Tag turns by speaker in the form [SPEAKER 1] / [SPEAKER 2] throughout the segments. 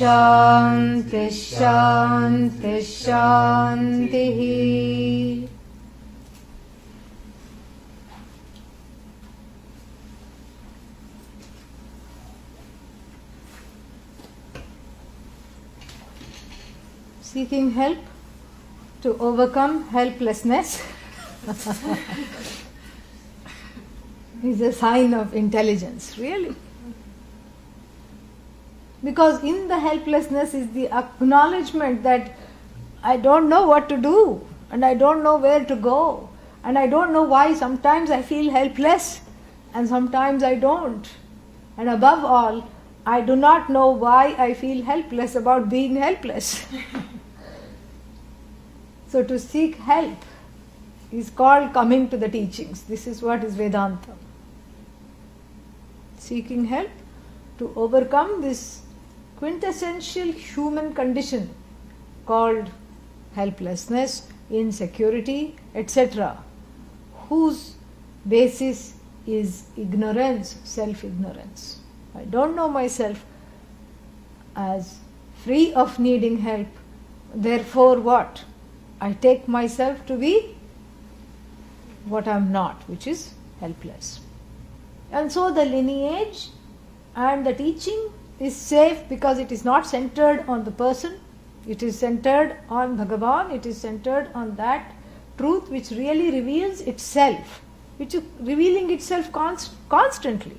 [SPEAKER 1] Shanti Shanti Shanti. Seeking help to overcome helplessness is a sign of intelligence, really. Because in the helplessness is the acknowledgement that I don't know what to do, and I don't know where to go, and I don't know why sometimes I feel helpless and sometimes I don't. And above all, I do not know why I feel helpless about being helpless. So to seek help is called coming to the teachings. This is what is Vedanta. Seeking help to overcome this quintessential human condition called helplessness, insecurity, etc., whose basis is ignorance, self-ignorance. I don't know myself as free of needing help. Therefore what? I take myself to be what I am not, which is helpless. And so the lineage and the teaching is safe because it is not centered on the person. It is centered on Bhagavan. It is centered on that truth which really reveals itself, which is revealing itself constantly.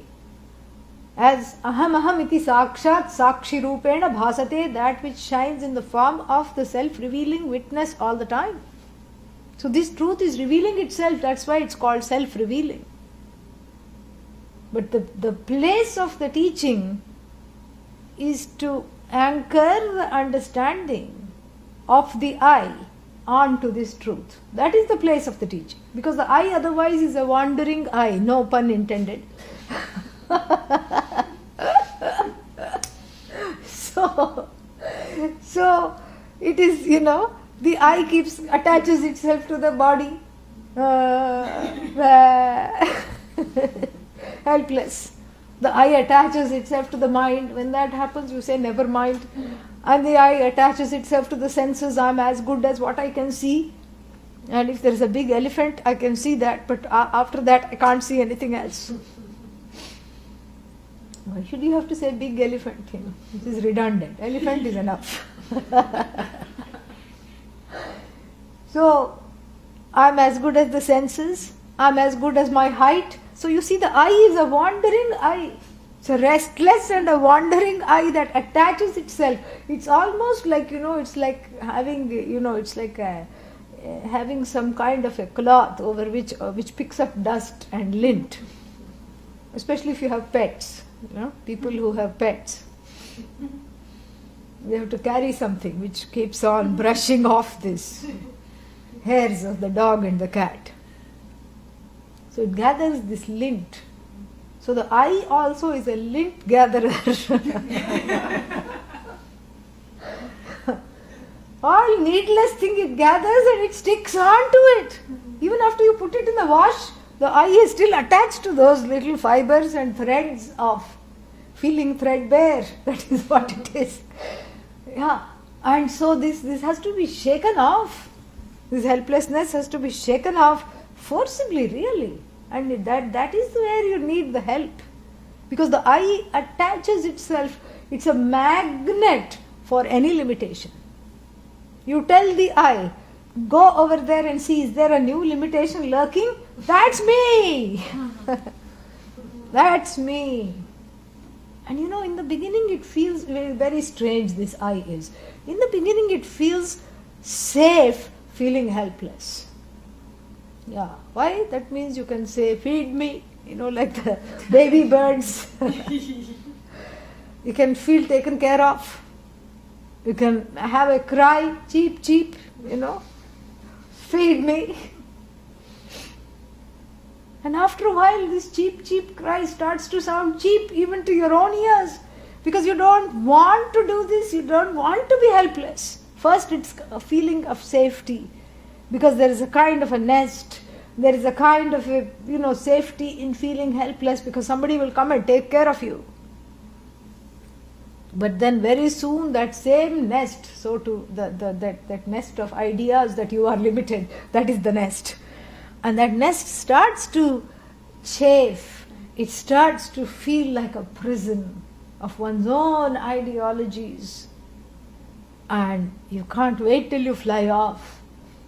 [SPEAKER 1] As aham aham iti sakshat sakshi rupena bhasate, that which shines in the form of the self-revealing witness all the time. So this truth is revealing itself, that's why it's called self-revealing. But the place of the teaching is to anchor the understanding of the I onto this truth. That is the place of the teaching. Because the I otherwise is a wandering I, no pun intended. So it is, the I attaches itself to the body, helpless. The I attaches itself to the mind. When that happens, you say never mind. And the I attaches itself to the senses. I'm as good as what I can see. And if there is a big elephant, I can see that. But after that, I can't see anything else. Why should you have to say big elephant? It is redundant. Elephant is enough. So, I'm as good as the senses. I'm as good as my height. So you see, the I is a wandering I. It's a restless and a wandering I that attaches itself. It's almost like, it's like having, it's like having some kind of a cloth over which picks up dust and lint. Especially if you have pets. People who have pets. They have to carry something which keeps on brushing off this hairs of the dog and the cat. So it gathers this lint. So the I also is a lint gatherer. All needless thing it gathers and it sticks on to it. Even after you put it in the wash, the I is still attached to those little fibers and threads of feeling threadbare. That is what it is. Yeah. And so this has to be shaken off. This helplessness has to be shaken off forcibly, really. And that is where you need the help. Because the I attaches itself, it's a magnet for any limitation. You tell the I, go over there and see, is there a new limitation lurking? That's me! That's me. And in the beginning it feels very, very strange, this I is. In the beginning it feels safe, feeling helpless. Yeah. Why? That means you can say, feed me, like the baby birds. You can feel taken care of. You can have a cry, cheep, cheep, feed me. And after a while, this cheep, cheep cry starts to sound cheap even to your own ears. Because you don't want to do this, you don't want to be helpless. First, it's a feeling of safety. Because there is a kind of a nest, there is a kind of a, safety in feeling helpless because somebody will come and take care of you. But then very soon that same nest, so to that nest of ideas that you are limited, that is the nest. And that nest starts to chafe, it starts to feel like a prison of one's own ideologies. And you can't wait till you fly off.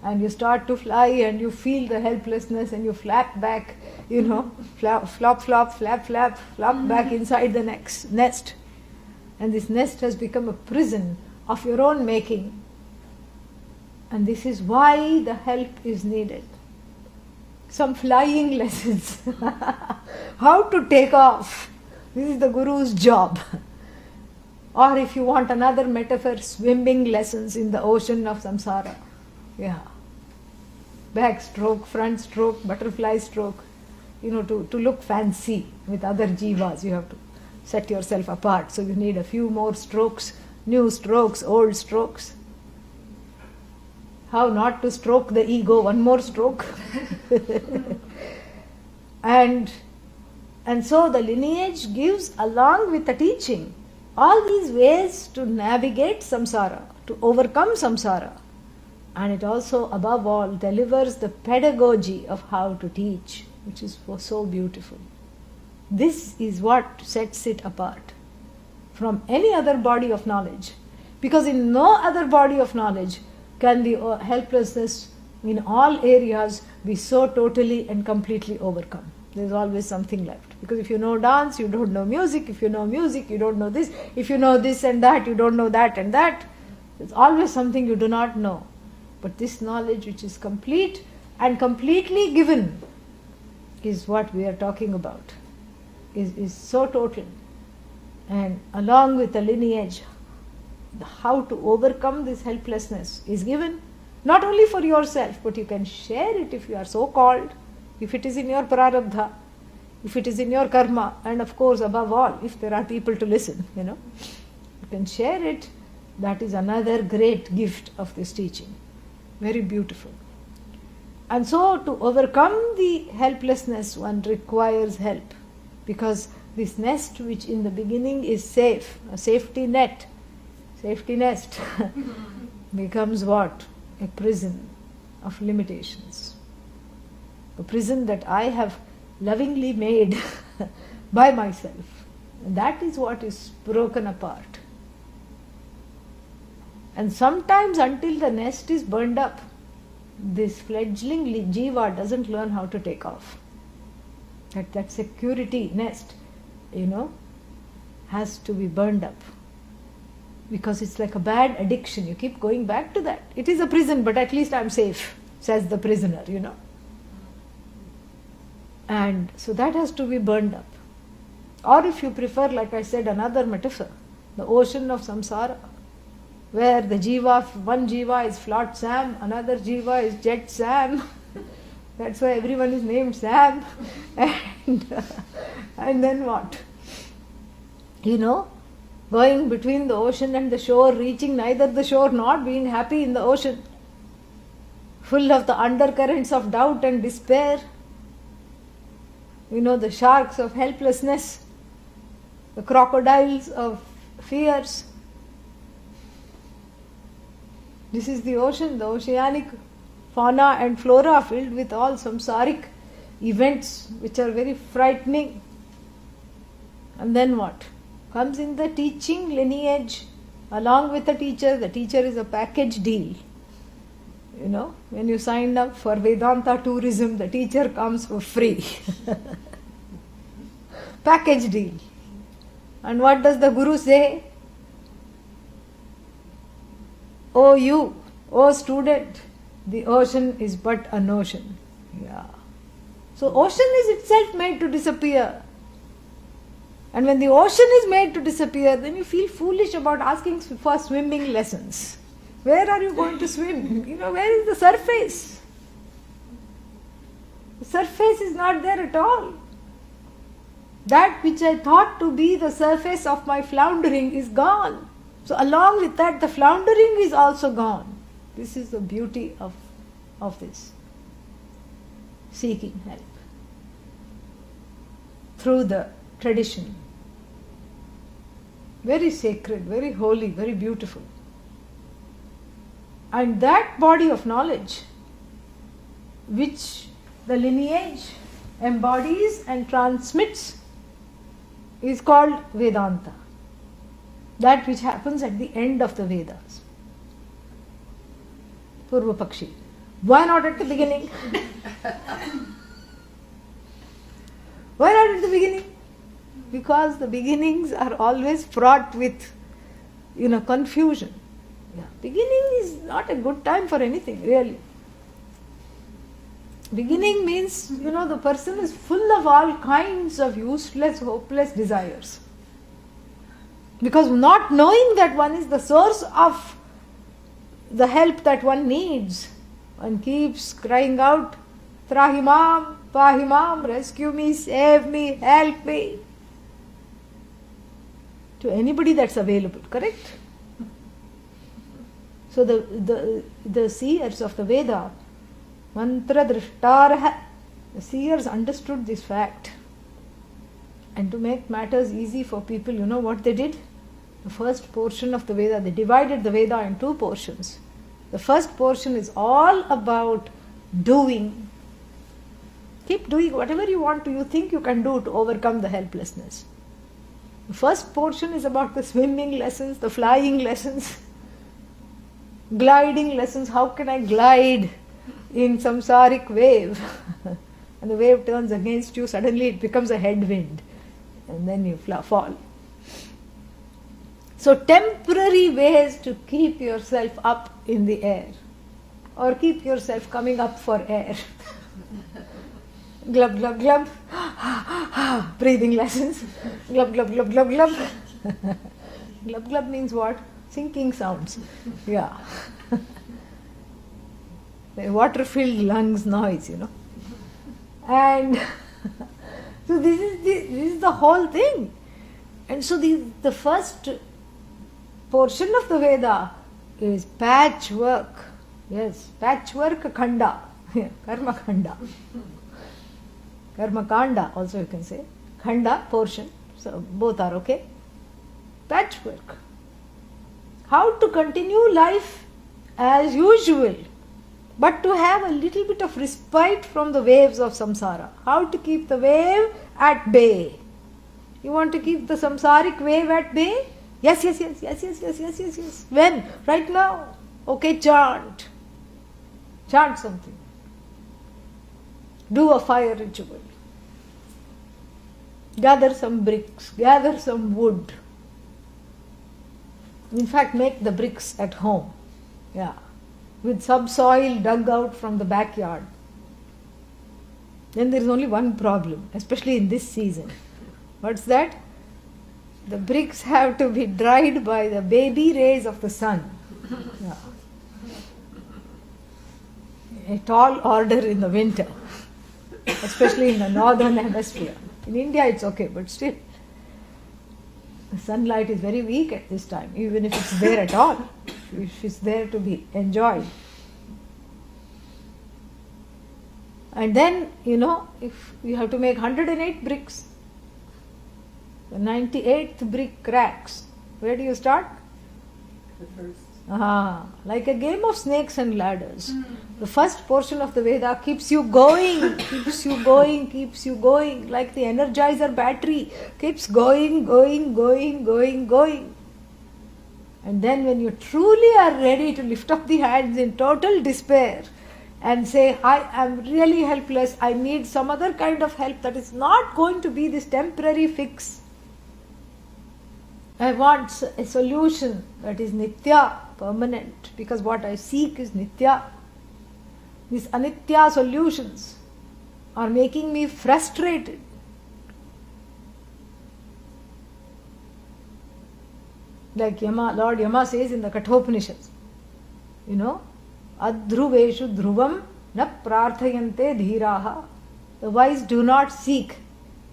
[SPEAKER 1] And you start to fly and you feel the helplessness and you flap back, flop, flap, flop back inside the nest. And this nest has become a prison of your own making. And this is why the help is needed. Some flying lessons. How to take off. This is the Guru's job. Or if you want another metaphor, swimming lessons in the ocean of samsara. Yeah. Back stroke, front stroke, butterfly stroke. To look fancy with other jivas, you have to set yourself apart. So you need a few more strokes, new strokes, old strokes. How not to stroke the ego, one more stroke. And so the lineage gives, along with the teaching, all these ways to navigate samsara, to overcome samsara. And it also, above all, delivers the pedagogy of how to teach, which is so beautiful. This is what sets it apart from any other body of knowledge. Because in no other body of knowledge can the helplessness in all areas be so totally and completely overcome. There is always something left. Because if you know dance, you don't know music. If you know music, you don't know this. If you know this and that, you don't know that and that. There's always something you do not know. But this knowledge which is complete and completely given is what we are talking about. Is so total. And along with the lineage, how to overcome this helplessness is given not only for yourself, but you can share it if you are so called, if it is in your prarabdha, if it is in your karma, and of course above all, if there are people to listen, you can share it. That is another great gift of this teaching. Very beautiful. And so to overcome the helplessness, one requires help. Because this nest, which in the beginning is safe, a safety nest, becomes what? A prison of limitations. A prison that I have lovingly made by myself. And that is what is broken apart. And sometimes until the nest is burned up, this fledgling jiva doesn't learn how to take off. That security nest, has to be burned up. Because it's like a bad addiction. You keep going back to that. It is a prison, but at least I'm safe, says the prisoner, And so that has to be burned up. Or if you prefer, like I said, another metaphor, the ocean of samsara, where the jiva, one jiva is Float Sam, another jiva is Jet Sam. That's why everyone is named Sam. And then what? Going between the ocean and the shore, reaching neither the shore nor being happy in the ocean, full of the undercurrents of doubt and despair. The sharks of helplessness, the crocodiles of fears. This is the ocean, the oceanic fauna and flora filled with all samsaric events which are very frightening. And then what? Comes in the teaching lineage along with the teacher. The teacher is a package deal. When you signed up for Vedanta tourism, the teacher comes for free. Package deal. And what does the Guru say? Oh you, oh student, the ocean is but a notion. Yeah. So ocean is itself made to disappear. And when the ocean is made to disappear, then you feel foolish about asking for swimming lessons. Where are you going to swim? Where is the surface? The surface is not there at all. That which I thought to be the surface of my floundering is gone. So along with that, the floundering is also gone. This is the beauty of this. Seeking help. Through the tradition. very sacred, very holy, very beautiful. And that body of knowledge, which the lineage embodies and transmits, is called Vedanta. That which happens at the end of the Vedas. Purva Pakshi. Why not at the beginning? Why not at the beginning? Because the beginnings are always fraught with, confusion. Yeah. Beginning is not a good time for anything, really. Beginning means, the person is full of all kinds of useless, hopeless desires. Because not knowing that one is the source of the help that one needs, one keeps crying out, Trahimam, Pahimam, rescue me, save me, help me. To anybody that's available, correct? So the seers of the Veda, mantra drishtarah, the seers understood this fact. And to make matters easy for people, you know what they did? The first portion of the Veda, they divided the Veda in two portions. The first portion is all about doing. Keep doing whatever you want to, you think you can do to overcome the helplessness. The first portion is about the swimming lessons, the flying lessons, gliding lessons. How can I glide in samsaric wave? And the wave turns against you, suddenly it becomes a headwind. And then you fall. So temporary ways to keep yourself up in the air, or keep yourself coming up for air. Glub, glub, glub. Breathing lessons. Glub, glub, glub, glub, glub. Glub, glub means what? Sinking sounds. Yeah. The water-filled lungs noise, And so this is the whole thing. And so the first portion of the Veda is patchwork. Yes, patchwork khanda. Karma khanda. Karma kanda also you can say. Khanda, portion. So both are okay. Patchwork. How to continue life as usual, but to have a little bit of respite from the waves of samsara. How to keep the wave at bay. You want to keep the samsaric wave at bay? Yes. When? Right now. Okay, chant. Chant something. Do a fire ritual. Gather some bricks. Gather some wood. In fact, make the bricks at home. Yeah. With subsoil dug out from the backyard. Then there is only one problem, especially in this season. What's that? The bricks have to be dried by the baby rays of the sun. Yeah. A tall order in the winter, especially in the northern hemisphere. In India it's okay, but still the sunlight is very weak at this time, even if it's there at all, if it's there to be enjoyed. And then, if you have to make 108 bricks, the 98th brick cracks, where do you start?
[SPEAKER 2] The first.
[SPEAKER 1] Like a game of snakes and ladders. The first portion of the Veda keeps you going, like the Energizer battery, keeps going. And then when you truly are ready to lift up the hands in total despair and say, I am really helpless, I need some other kind of help that is not going to be this temporary fix. I want a solution that is nitya, permanent, because what I seek is nitya. These anitya solutions are making me frustrated. Like Lord Yama says in the Kathopanishads, Adhruveshu dhruvam na prarthayante dhiraha. The wise do not seek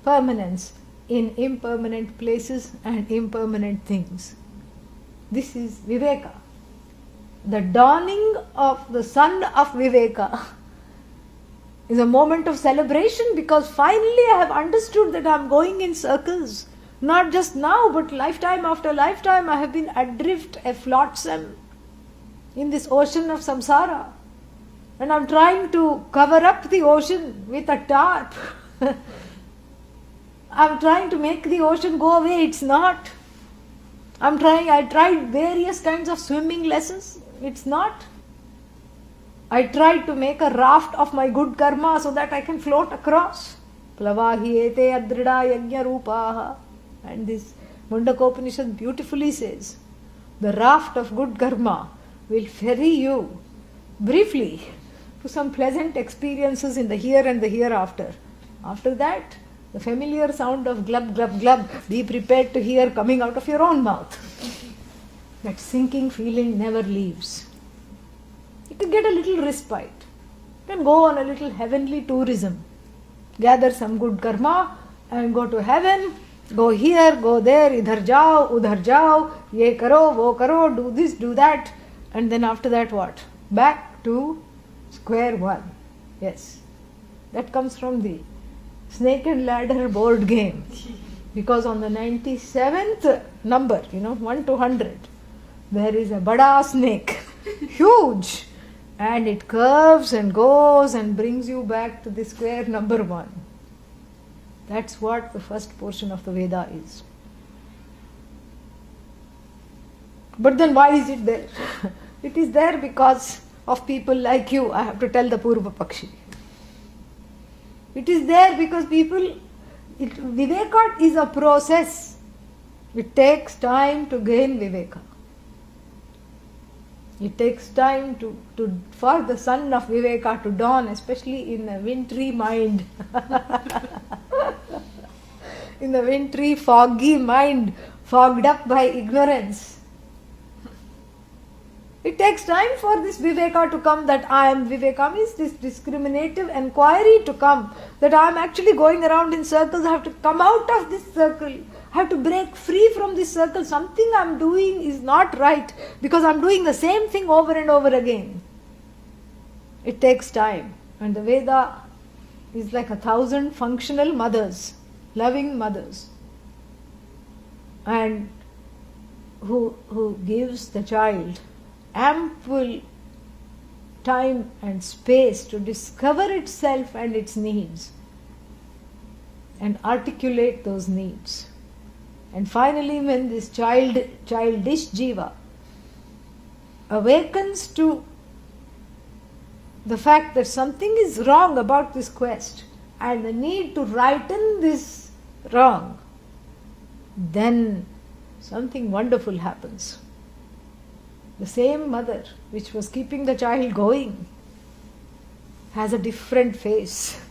[SPEAKER 1] permanence in impermanent places and impermanent things. This is Viveka. The dawning of the sun of Viveka is a moment of celebration, because finally I have understood that I am going in circles. Not just now, but lifetime after lifetime I have been adrift, aflotsam in this ocean of samsara. And I'm trying to cover up the ocean with a tarp. I'm trying to make the ocean go away. It's not. I tried various kinds of swimming lessons. It's not. I tried to make a raft of my good karma so that I can float across. Plavahi ete adrida yajna rupaha. And this Mundakopanishad beautifully says, the raft of good karma will ferry you briefly to some pleasant experiences in the here and the hereafter. After that, the familiar sound of glub, glub, glub, be prepared to hear coming out of your own mouth. That sinking feeling never leaves. You can get a little respite. You can go on a little heavenly tourism. Gather some good karma and go to heaven. Go here, go there, idhar jao, udhar jao, ye karo, wo karo, do this, do that. And then after that what? Back to square one. Yes. That comes from the snake and ladder board game. Because on the 97th number, 1 to 100, there is a bada snake. Huge. And it curves and goes and brings you back to the square number 1. That's what the first portion of the Veda is. But then why is it there? It is there because of people like you. I have to tell the Purva Pakshi. It is there because Viveka is a process. It takes time to gain Viveka. It takes time for the sun of Viveka to dawn, especially in a wintry mind. In the wintry, foggy mind, fogged up by ignorance. It takes time for this Viveka to come, that I am Viveka, means this discriminative inquiry to come, that I am actually going around in circles. I have to come out of this circle. I have to break free from this circle. Something I am doing is not right because I am doing the same thing over and over again. It takes time. And the Veda is like 1,000 functional mothers, loving mothers, and who gives the child ample time and space to discover itself and its needs and articulate those needs. And finally, when this childish jiva awakens to the fact that something is wrong about this quest and the need to righten this wrong, then something wonderful happens. The same mother which was keeping the child going has a different face,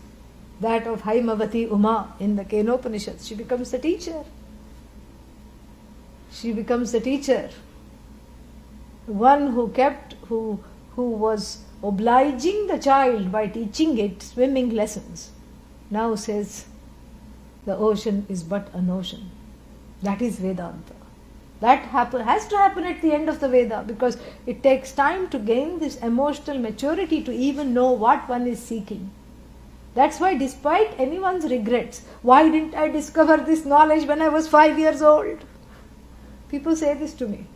[SPEAKER 1] that of Haimavati Uma in the Kenopanishad. She becomes the teacher. She becomes the teacher. The one who was obliging the child by teaching it swimming lessons, now says the ocean is but an ocean. That is Vedanta. That has to happen at the end of the Veda, because it takes time to gain this emotional maturity to even know what one is seeking. That's why, despite anyone's regrets, why didn't I discover this knowledge when I was 5 years old? People say this to me.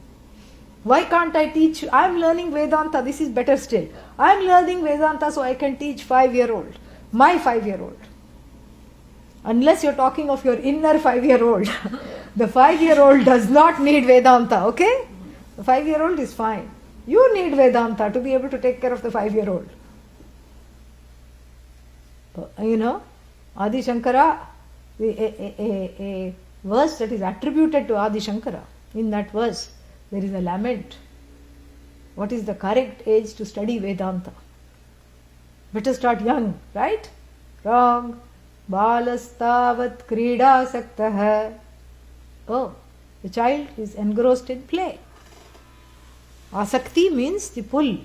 [SPEAKER 1] Why can't I teach? I'm learning Vedanta, this is better still. I'm learning Vedanta so I can teach 5-year-old. My 5-year-old. Unless you're talking of your inner 5-year-old. The 5-year-old does not need Vedanta, okay? The 5-year-old is fine. You need Vedanta to be able to take care of the 5-year-old. Adi Shankara, a verse that is attributed to Adi Shankara. In that verse, there is a lament. What is the correct age to study Vedanta? Better start young, right? Wrong. Balastavat krida saktah. Oh, the child is engrossed in play. Asakti means the pull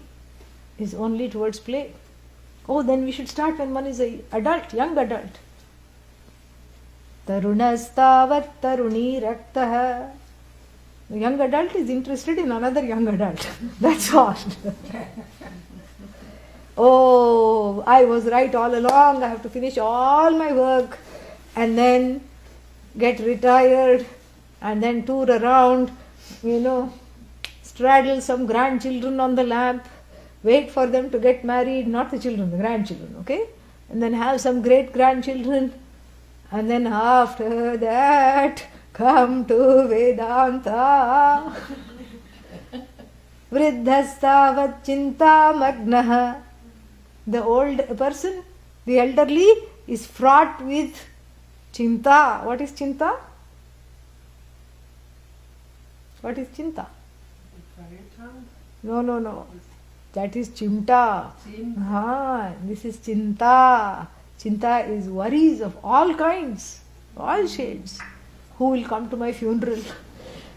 [SPEAKER 1] is only towards play. Oh, then we should start when one is a adult, young adult. Tarunastavat taruni raktah. The young adult is interested in another young adult. That's all. Oh, I was right all along. I have to finish all my work. And then get retired, and then tour around, straddle some grandchildren on the lamp, wait for them to get married, not the children, the grandchildren, okay? And then have some great grandchildren, and then after that come to Vedanta. Vriddhastavat chinta magnaha. The old person, the elderly, is fraught with chinta. What is chinta? What is chinta? No. That is chimta. This is chinta. Chinta is worries of all kinds, all shades. Who will come to my funeral?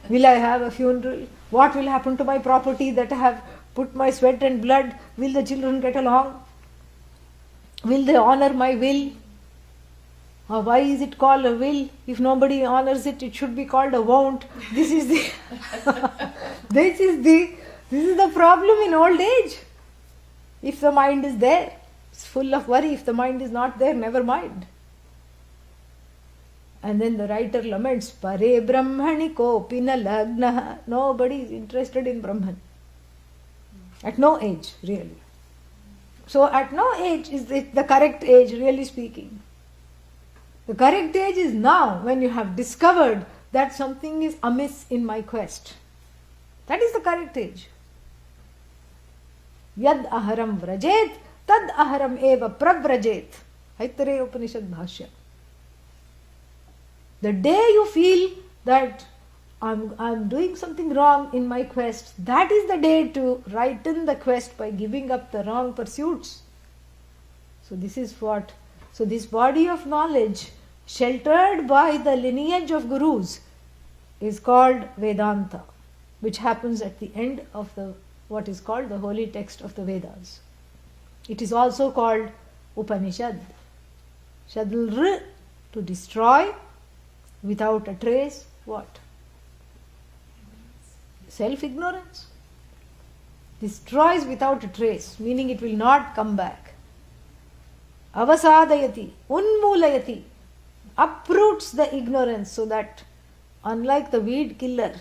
[SPEAKER 1] Will I have a funeral? What will happen to my property that I have put my sweat and blood? Will the children get along? Will they honor my will? Or why is it called a will? If nobody honors it, it should be called a won't. This is the problem in old age. If the mind is there, it's full of worry. If the mind is not there, never mind. And then the writer laments, Pare Brahmani kopina lagna. Nobody is interested in Brahman. At no age, really. So at no age is it the correct age, really speaking. The correct age is now, when you have discovered that something is amiss in my quest. That is the correct age. Yad aharam vrajet, tad aharam eva pravrajet. Aitareya Upanishad Bhashya. The day you feel that I'm doing something wrong in my quest, that is the day to righten the quest by giving up the wrong pursuits. So this body of knowledge, sheltered by the lineage of gurus, is called Vedanta, which happens at the end of what is called the holy text of the Vedas. It is also called Upanishad. Shadl to destroy without a trace. What? Self-ignorance. Destroys without a trace, meaning it will not come back. Avasadayati, unmulayati, uproots the ignorance, so that unlike the weed killer,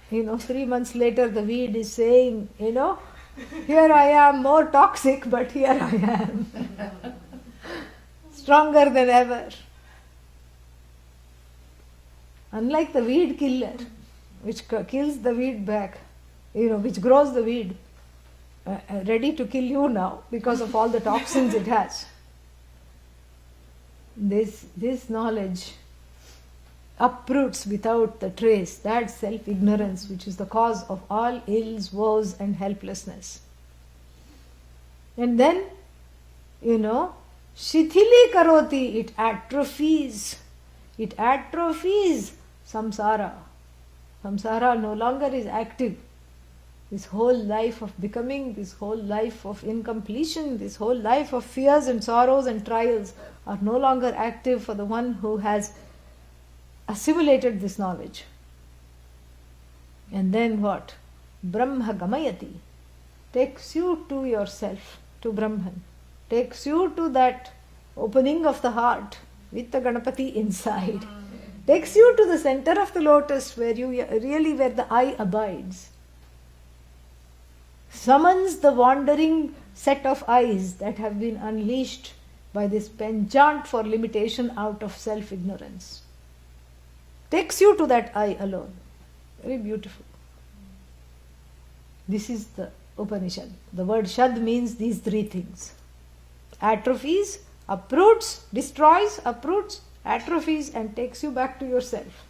[SPEAKER 1] 3 months later the weed is saying, here I am, more toxic, but here I am. Stronger than ever. Unlike the weed killer, which kills the weed back, which grows the weed, ready to kill you now because of all the toxins it has. This knowledge uproots without the trace that self-ignorance which is the cause of all ills, woes and helplessness. And then, shithili karoti, it atrophies. It atrophies samsara. Samsara no longer is active. This whole life of becoming, this whole life of incompletion, this whole life of fears and sorrows and trials are no longer active for the one who has assimilated this knowledge. And then what? Brahma gamayati, takes you to yourself, to Brahman, takes you to that opening of the heart with the Ganapati inside, takes you to the center of the lotus where the I abides, summons the wandering set of eyes that have been unleashed by this penchant for limitation out of self-ignorance. Takes you to that I alone. Very beautiful. This is the Upanishad. The word Shad means these three things. Atrophies, uproots, destroys, uproots, atrophies and takes you back to yourself.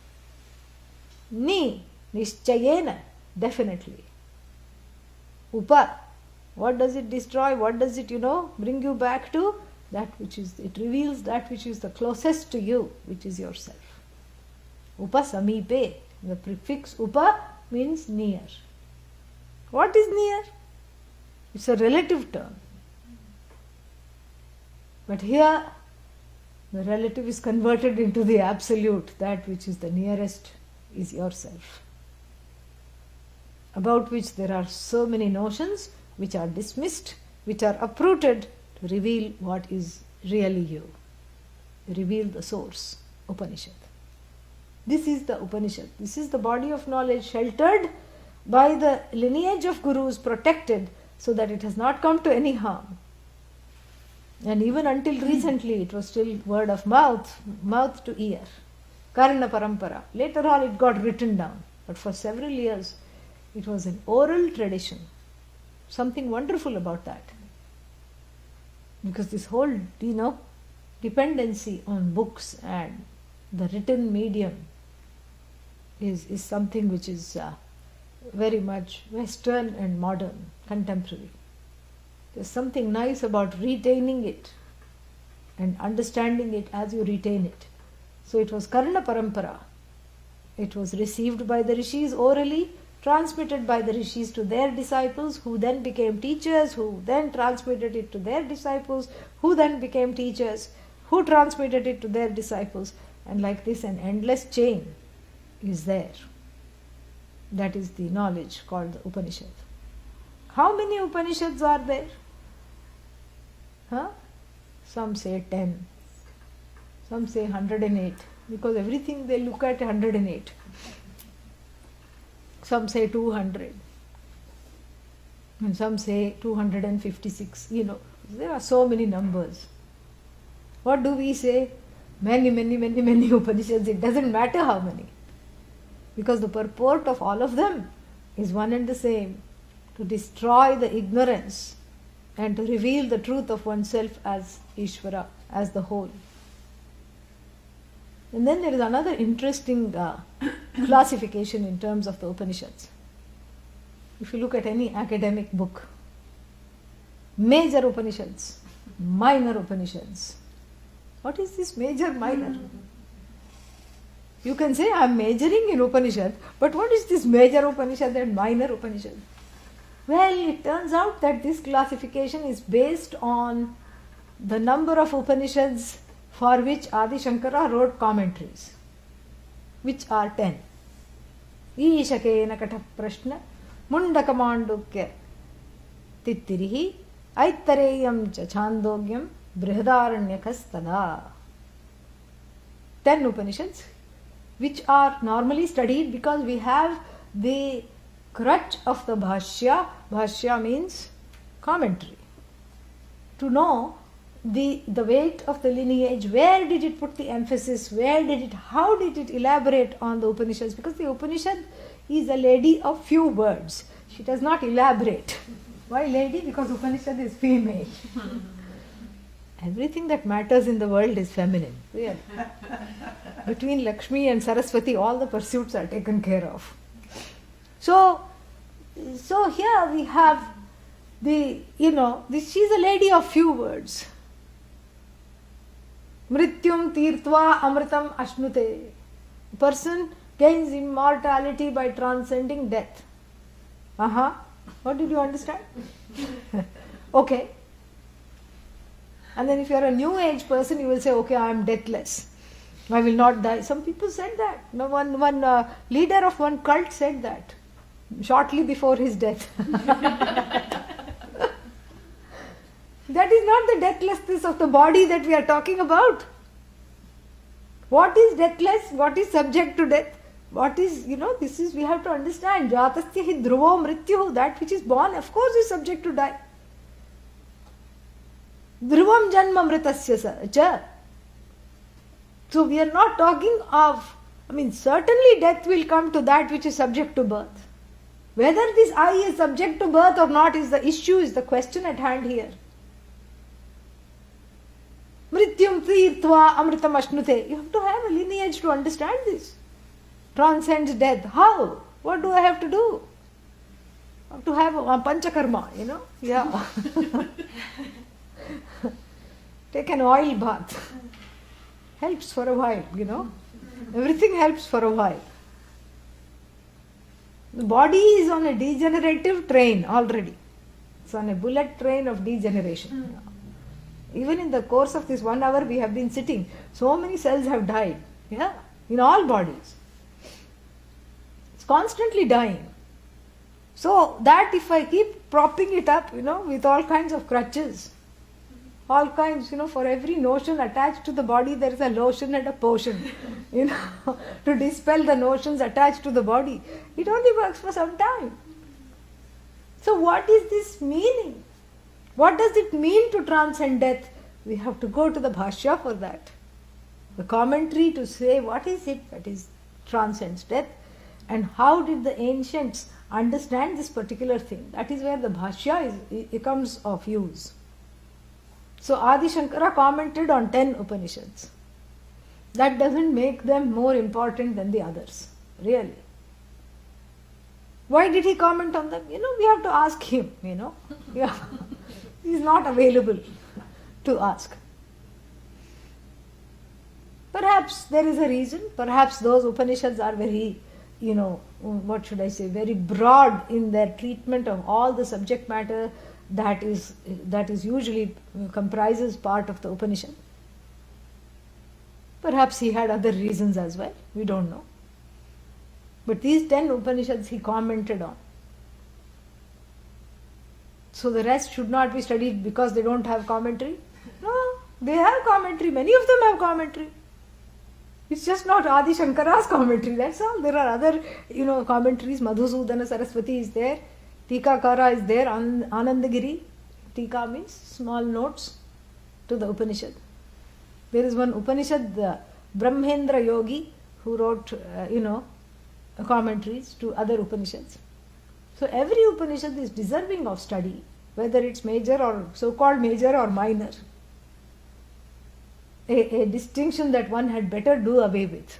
[SPEAKER 1] Ni, nischayena, definitely. Upa, what does it destroy? What does it, bring you back to? That which is, it reveals that which is the closest to you, which is yourself. Upa samipe, the prefix upa means near. What is near? It's a relative term. But here, the relative is converted into the absolute, that which is the nearest is yourself, about which there are so many notions which are dismissed, which are uprooted to reveal what is really you. Reveal the source, Upanishad. This is the Upanishad. This is the body of knowledge sheltered by the lineage of gurus, protected so that it has not come to any harm. And even until recently, it was still word of mouth, mouth to ear. Karna Parampara. Later on, it got written down. But for several years, it was an oral tradition. Something wonderful about that. Because this whole, dependency on books and the written medium is something which is very much Western and modern, contemporary. There's something nice about retaining it and understanding it as you retain it. So it was Karna Parampara. It was received by the rishis orally, transmitted by the rishis to their disciples, who then became teachers, who then transmitted it to their disciples, who then became teachers, who transmitted it to their disciples. And like this, an endless chain is there. That is the knowledge called the Upanishad. How many Upanishads are there? Some say 10. Some say 108. Because everything they look at 108. Some say 200. And some say 256. There are so many numbers. What do we say? Many Upanishads. It doesn't matter how many. Because the purport of all of them is one and the same. To destroy the ignorance and to reveal the truth of oneself as Ishvara, as the whole. And then there is another interesting classification in terms of the Upanishads. If you look at any academic book, major Upanishads, minor Upanishads. What is this major, minor? You can say, I am majoring in Upanishad, but what is this major Upanishad and minor Upanishad? Well, it turns out that this classification is based on the number of Upanishads for which Adi Shankara wrote commentaries, which are 10. Ishakena Katha Prashna, Mundakamandukya Tittirihi, Aitareyam cha Chandogyam, Brihadaranyakas tada. 10 Upanishads, which are normally studied because we have the crutch of the Bhashya. Bhashya means commentary. To know the weight of the lineage, where did it put the emphasis, how did it elaborate on the Upanishads? Because the Upanishad is a lady of few words. She does not elaborate. Why lady? Because Upanishad is female. Everything that matters in the world is feminine. Really. Between Lakshmi and Saraswati, all the pursuits are taken care of. So here we have she's a lady of few words. Mrityum tirtva amritam ashnute. A person gains immortality by transcending death. What did you understand? Okay. And then if you are a new age person, you will say, okay, I am deathless. I will not die. Some people said that. One leader of one cult said that shortly before his death. That is not the deathlessness of the body that we are talking about. What is deathless? What is subject to death? What is, this is, we have to understand. Jatasya hi dhruvo mrityuhu, that which is born, of course, is subject to die. Dhruvam janma mritasya cha. So we are not talking of, certainly death will come to that which is subject to birth. Whether this I is subject to birth or not is the issue, is the question at hand here. Mrityum tirtva amritam ashnute. You have to have a lineage to understand this. Transcends death. How? What do I have to do? I have to have a panchakarma, Yeah. Take an oil bath. Helps for a while, Everything helps for a while. The body is on a degenerative train already. It's on a bullet train of degeneration. Even in the course of this 1 hour we have been sitting, so many cells have died. Yeah, in all bodies. It's constantly dying. So that if I keep propping it up, with all kinds of crutches, all kinds, for every notion attached to the body there is a lotion and a potion, to dispel the notions attached to the body. It only works for some time. So what is this meaning? What does it mean to transcend death? We have to go to the Bhashya for that. The commentary to say what is it that is transcends death, and how did the ancients understand this particular thing. That is where the Bhashya becomes of use. So Adi Shankara commented on 10 Upanishads. That doesn't make them more important than the others, really. Why did he comment on them? We have to ask him, Yeah. He is not available to ask. Perhaps there is a reason. Perhaps those Upanishads are very, very broad in their treatment of all the subject matter that is usually comprises part of the Upanishad. Perhaps he had other reasons as well. We don't know. But these 10 Upanishads he commented on. So the rest should not be studied because they don't have commentary. No, they have commentary. Many of them have commentary. It's just not Adi Shankara's commentary, that's all. There are other, commentaries. Madhusudana Saraswati is there. Tikakara is there. Anandagiri. Tika means small notes to the Upanishad. There is one Upanishad, Brahmendra Yogi, who wrote, commentaries to other Upanishads. So every Upanishad is deserving of study, whether it's major or so-called major or minor. A distinction that one had better do away with.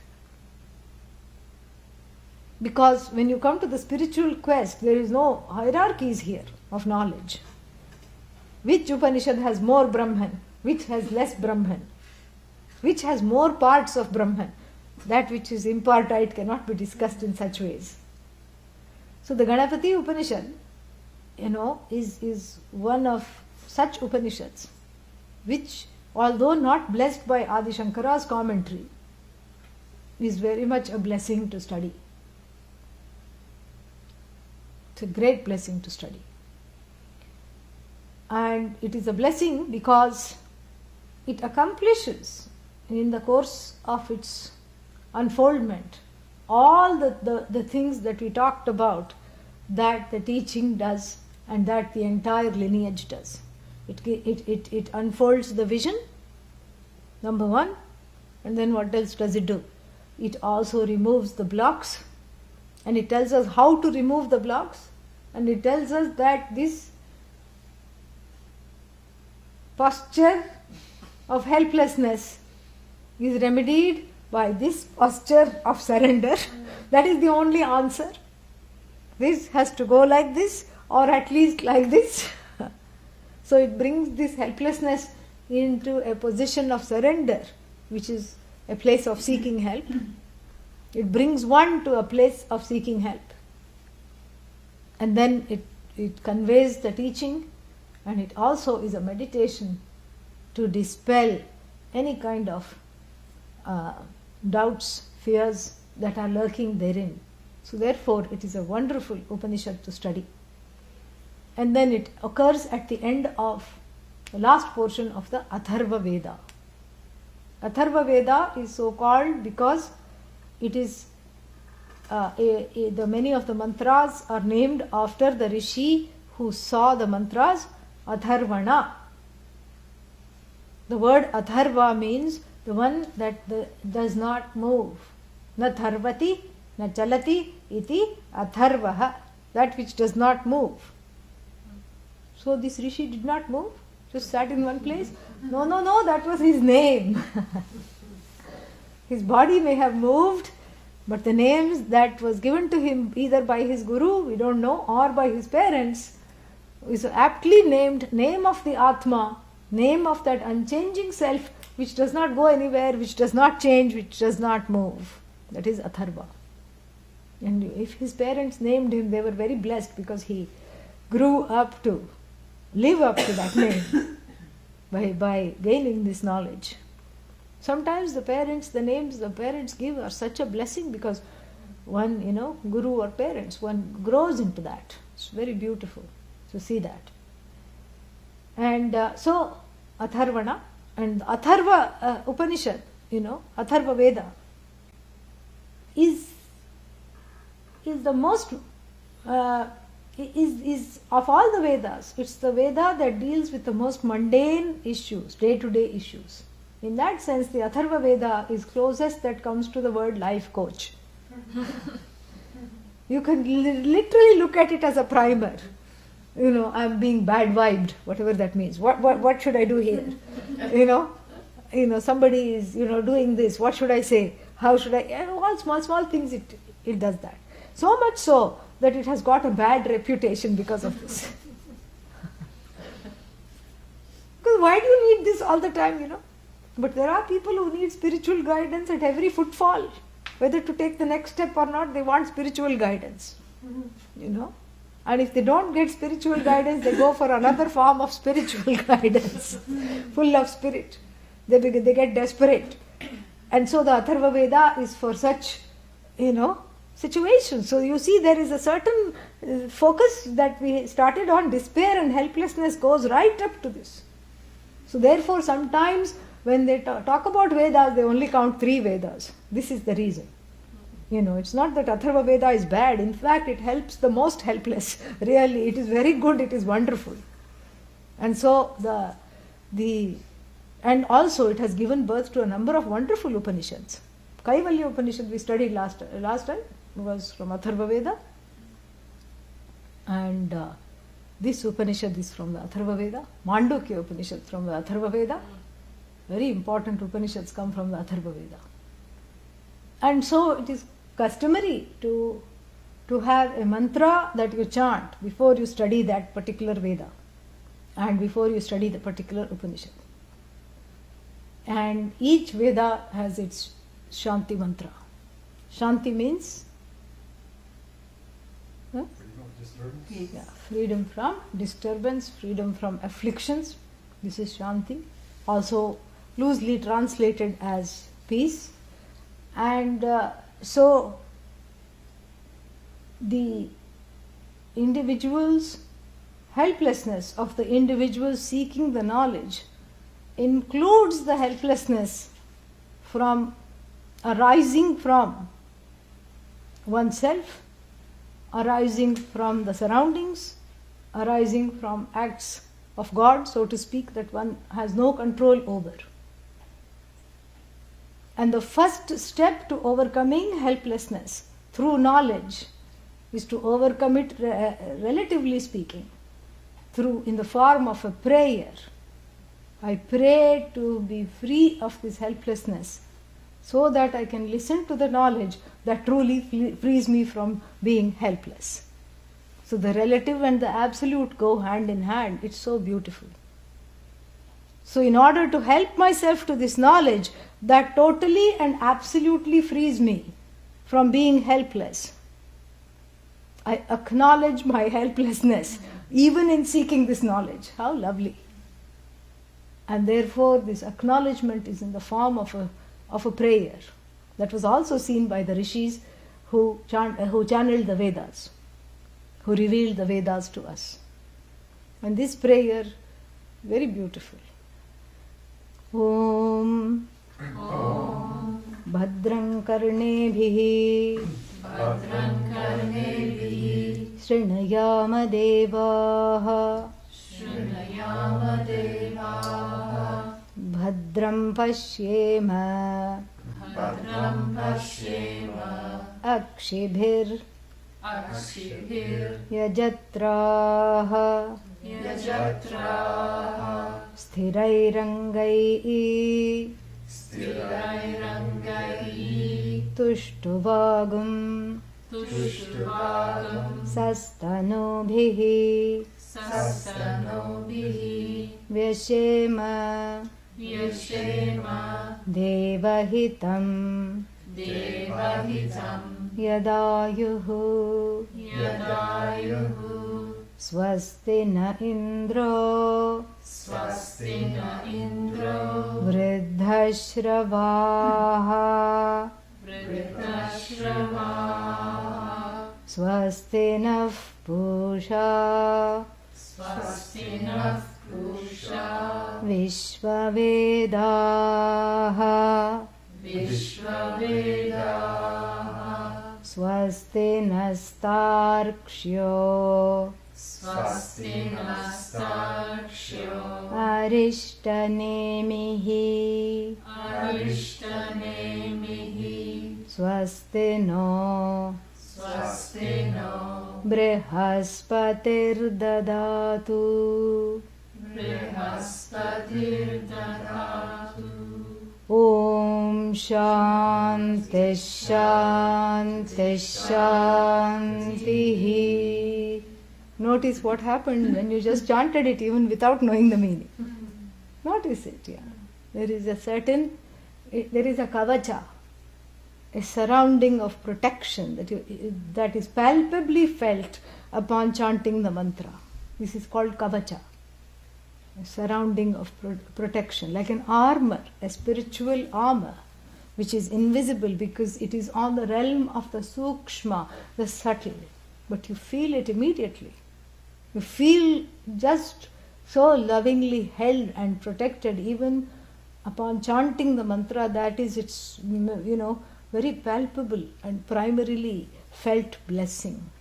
[SPEAKER 1] Because when you come to the spiritual quest, there is no hierarchies here of knowledge. Which Upanishad has more Brahman? Which has less Brahman? Which has more parts of Brahman? That which is impartite cannot be discussed in such ways. So the Ganapati Upanishad, is one of such Upanishads, which, although not blessed by Adi Shankara's commentary, is very much a blessing to study. It's a great blessing to study. And it is a blessing because it accomplishes in the course of its unfoldment all the things that we talked about that the teaching does and that the entire lineage does. It unfolds the vision, number one, and then what else does it do? It also removes the blocks, and it tells us how to remove the blocks, and it tells us that this posture of helplessness is remedied by this posture of surrender. That is the only answer. This has to go like this, or at least like this. So it brings this helplessness into a position of surrender, which is a place of seeking help. It brings one to a place of seeking help. And then it conveys the teaching, and it also is a meditation to dispel any kind of doubts, fears that are lurking therein. So therefore it is a wonderful Upanishad to study. And then it occurs at the end of the last portion of the Atharvaveda. Atharvaveda is so called because it is many of the mantras are named after the rishi who saw the mantras, Atharvana. The word Atharva means the one that does not move. Na tharvati, na chalati, iti atharvaha. That which does not move. So this rishi did not move, just sat in one place. No, that was his name. His body may have moved, but the names that was given to him either by his guru, we don't know, or by his parents, is aptly named name of the Atma, name of that unchanging self which does not go anywhere, which does not change, which does not move. That is Atharva. And if his parents named him, they were very blessed because he grew up to live up to that name by gaining this knowledge. Sometimes the names the parents give are such a blessing because one, guru or parents, one grows into that. It's very beautiful to see that. And so Atharvana, and Atharva Upanishad, Atharvaveda, is the most, is of all the Vedas, it's the Veda that deals with the most mundane issues, day-to-day issues. In that sense, the Atharvaveda is closest that comes to the word life coach. You can literally look at it as a primer. I'm being bad vibed, whatever that means. What should I do here? Somebody is, doing this. What should I say? How should I? All small things. It does that. So much so that it has got a bad reputation because of this. Because why do you need this all the time? But there are people who need spiritual guidance at every footfall. Whether to take the next step or not, they want spiritual guidance. And if they don't get spiritual guidance, they go for another form of spiritual guidance, full of spirit. They get desperate. And so the Atharvaveda is for such, situations. So you see, there is a certain focus that we started on. Despair and helplessness goes right up to this. So therefore, sometimes when they talk about Vedas, they only count 3 Vedas. This is the reason. It's not that Atharva Veda is bad. In fact, it helps the most helpless. Really, it is very good. It is wonderful. And so and also it has given birth to a number of wonderful Upanishads. Kaivalya Upanishad we studied last time was from Atharva Veda. And this Upanishad is from the Atharva Veda. Mandukya Upanishad from the Atharva Veda. Very important Upanishads come from the Atharva Veda. And so it is customary to have a mantra that you chant before you study that particular Veda and before you study the particular Upanishad. And each Veda has its Shanti mantra. Shanti means freedom from disturbance, freedom from afflictions. This is Shanti. Also loosely translated as peace. And so the individual's helplessness of the individual seeking the knowledge includes the helplessness from arising from oneself, arising from the surroundings, arising from acts of God, so to speak, that one has no control over. And the first step to overcoming helplessness through knowledge is to overcome it, relatively speaking, in the form of a prayer. I pray to be free of this helplessness so that I can listen to the knowledge that truly frees me from being helpless. So the relative and the absolute go hand in hand. It's so beautiful. So in order to help myself to this knowledge that totally and absolutely frees me from being helpless, I acknowledge my helplessness even in seeking this knowledge. How lovely. And therefore this acknowledgement is in the form of a prayer. That was also seen by the rishis who channeled the Vedas, who revealed the Vedas to us. And this prayer, very beautiful. Om Bhadram Karnebhihi Srinayama Devaha Bhadram Pashyema Akshibhir Yajatraha Sthirairangai Tushtuvagum Sastanobhihi Vyashema Devahitam Yadayuhu Swasti na Indro Vridhashravaha Swasti nah Pusha Vishvavedaha
[SPEAKER 2] Vishvavedaha
[SPEAKER 1] Swasti nastarkshyo
[SPEAKER 2] Swasti nastarkshyo
[SPEAKER 1] Arishtanemihi
[SPEAKER 2] Arishtanemihi
[SPEAKER 1] Swasti no
[SPEAKER 2] Swasti no
[SPEAKER 1] Brihaspatirdadatu
[SPEAKER 2] Brihaspatir-dadatu
[SPEAKER 1] Om Shanti Shanti Shanti. Notice what happened when you just chanted it even without knowing the meaning. Notice it, yeah. There is a kavacha, a surrounding of protection that is palpably felt upon chanting the mantra. This is called kavacha. A surrounding of protection, like an armor, a spiritual armor, which is invisible because it is on the realm of the sukshma, the subtle, but you feel it immediately. You feel just so lovingly held and protected even upon chanting the mantra. That is its, very palpable and primarily felt blessing.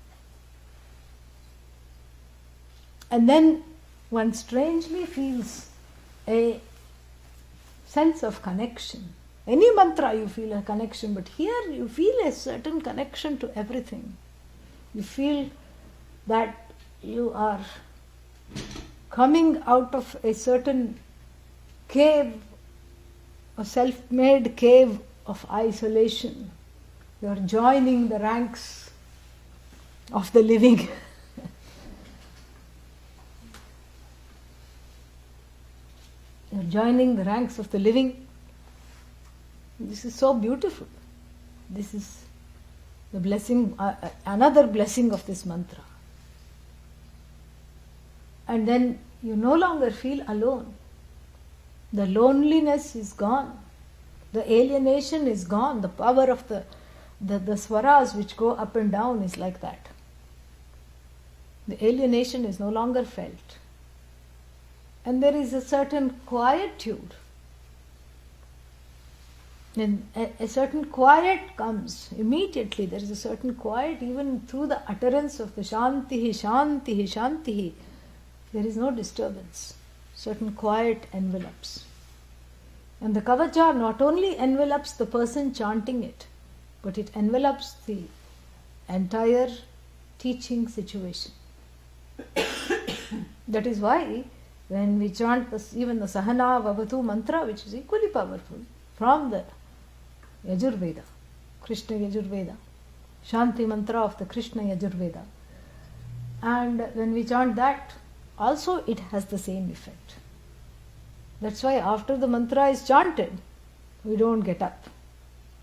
[SPEAKER 1] And then one strangely feels a sense of connection. Any mantra you feel a connection, but here you feel a certain connection to everything. You feel that you are coming out of a certain cave, a self-made cave of isolation. You are joining the ranks of the living. You are joining the ranks of the living. This is so beautiful. This is the blessing, another blessing of this mantra. And then you no longer feel alone. The loneliness is gone. The alienation is gone. The power of the swaras which go up and down is like that. The alienation is no longer felt. And there is a certain quietude. And a certain quiet comes immediately. There is a certain quiet even through the utterance of the Shantihi, Shantihi, Shantihi. There is no disturbance. Certain quiet envelops. And the kavacha not only envelops the person chanting it, but it envelops the entire teaching situation. That is why when we chant even the Sahana Vavatu mantra, which is equally powerful, from the Yajurveda, Krishna Yajurveda, Shanti mantra of the Krishna Yajurveda. And when we chant that, also it has the same effect. That's why after the mantra is chanted, we don't get up.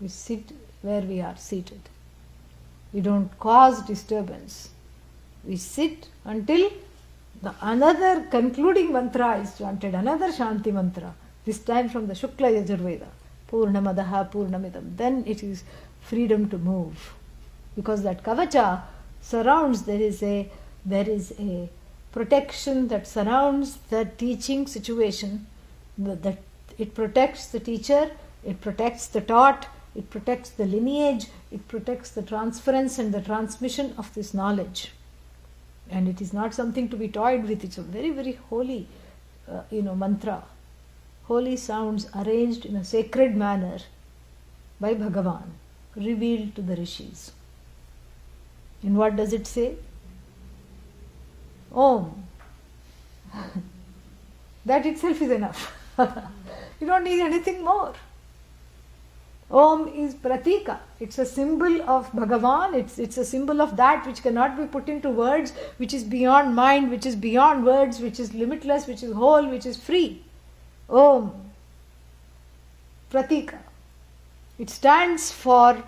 [SPEAKER 1] We sit where we are seated. We don't cause disturbance. We sit until another concluding mantra is chanted, another Shanti mantra, this time from the Shukla Yajurveda, Purnamadaha Purnamidam. Then it is freedom to move. Because that kavacha surrounds, there is a protection that surrounds the teaching situation, that it protects the teacher, it protects the taught, it protects the lineage, it protects the transference and the transmission of this knowledge. And it is not something to be toyed with. It's a very, very holy, mantra. Holy sounds arranged in a sacred manner by Bhagavan, revealed to the rishis. And what does it say? Om. That itself is enough. You don't need anything more. Om is pratika. It's a symbol of Bhagavan. It's a symbol of that which cannot be put into words, which is beyond mind, which is beyond words, which is limitless, which is whole, which is free. Om. Pratika. It stands for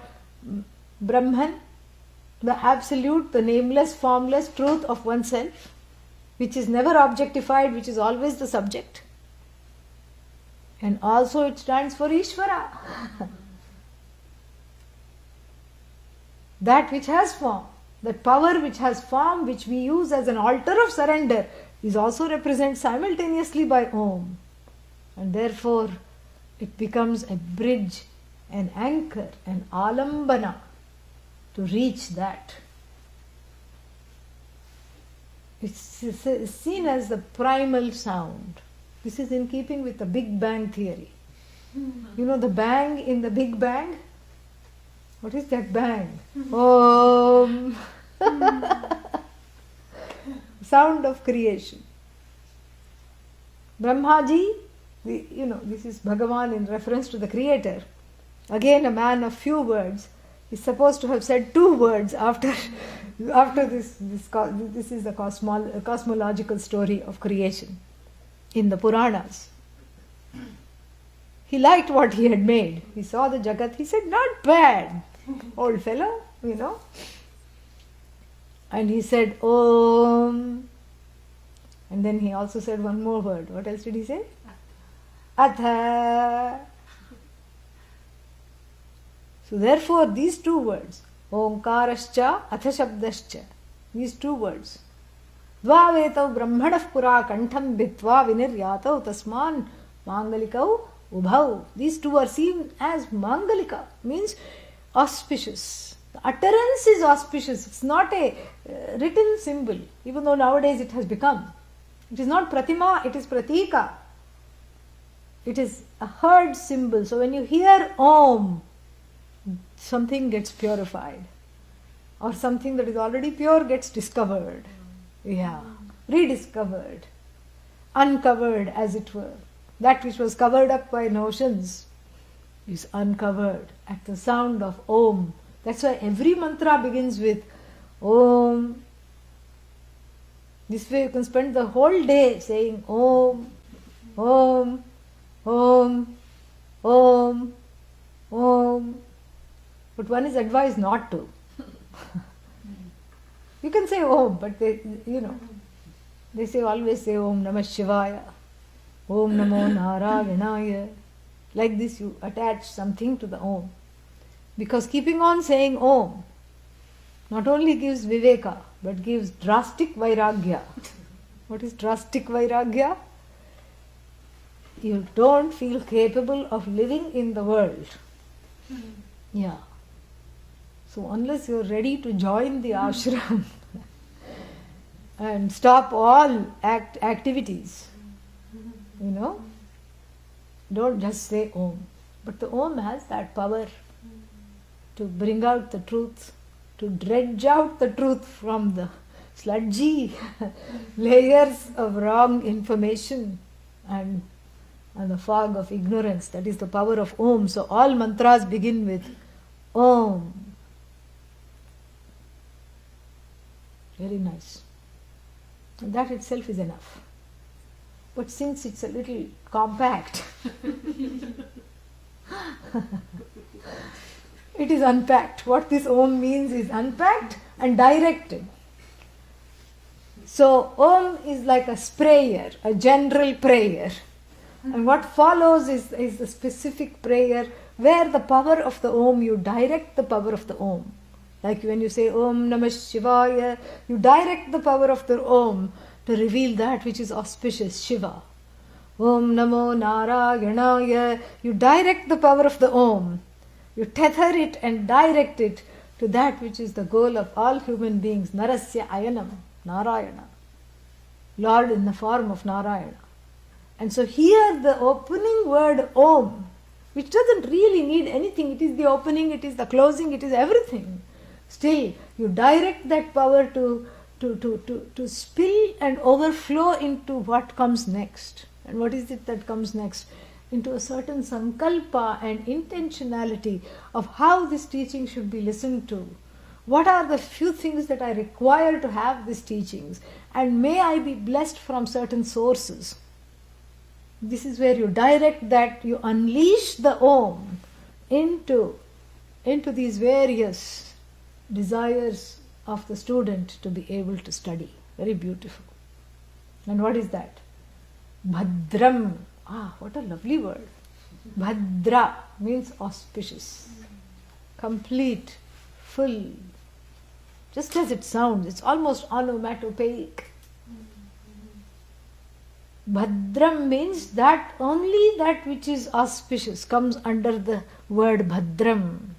[SPEAKER 1] Brahman, the absolute, the nameless, formless truth of oneself, which is never objectified, which is always the subject. And also it stands for Ishvara. That which has form, that power which has form, which we use as an altar of surrender, is also represented simultaneously by Om. And therefore it becomes a bridge, an anchor, an alambana to reach that. It's seen as the primal sound. This is in keeping with the Big Bang theory. You know the bang in the Big Bang? What is that bang? Om. Sound of creation. Brahmaji, this is Bhagavan in reference to the Creator. Again, a man of few words is supposed to have said 2 words after this. This is the cosmological story of creation in the Puranas. He liked what he had made. He saw the Jagat. He said, not bad, old fellow, And he said, Om. And then he also said one more word. What else did he say? Atha. So therefore these 2 words, Omkarascha Atha Shabdascha, these 2 words, Dvavetau Brahmanah Pura Kantham Bitva Viniryatau Tasman Mangalikau Ubhau. These 2 are seen as Mangalika, means auspicious. The utterance is auspicious. It's not a written symbol, even though nowadays it has become. It is not Pratima, it is Pratika. It is a heard symbol. So when you hear Om, something gets purified. Or something that is already pure gets discovered. Yeah. Rediscovered. Uncovered, as it were. That which was covered up by notions is uncovered at the sound of Om. That's why every mantra begins with Om. This way you can spend the whole day saying Om, Om, Om, Om, Om. But one is advised not to. You can say Om, but they say always say Om Namah Shivaya, Om Namo Narayanaya. Like this you attach something to the Om. Because keeping on saying Om not only gives Viveka, but gives drastic Vairagya. What is drastic Vairagya? You don't feel capable of living in the world. Yeah. So unless you're ready to join the ashram and stop all activities, don't just say Om. But the Om has that power to bring out the truth, to dredge out the truth from the sludgy layers of wrong information and the fog of ignorance. That is the power of Om. So all mantras begin with Om. Very nice. And that itself is enough. But since it's a little compact, it is unpacked. What this Om means is unpacked and directed. So Om is like a sprayer, a general prayer. And what follows is a specific prayer where the power of the Om, you direct the power of the Om. Like when you say Om Namah Shivaya, you direct the power of the Om to reveal that which is auspicious, Shiva. Om Namo Narayanaya, you direct the power of the Om. You tether it and direct it to that which is the goal of all human beings, Narasya Ayanam, Narayana. Lord in the form of Narayana. And so here the opening word Om, which doesn't really need anything, it is the opening, it is the closing, it is everything. Still, you direct that power to spill and overflow into what comes next. And what is it that comes next? Into a certain sankalpa and intentionality of how this teaching should be listened to. What are the few things that I require to have these teachings? And may I be blessed from certain sources. This is where you direct that, you unleash the Om into these various desires of the student to be able to study. Very beautiful. And what is that? Bhadram. What a lovely word. Bhadra means auspicious, complete, full. Just as it sounds, it's almost onomatopoeic. Bhadram means that only that which is auspicious comes under the word Bhadram.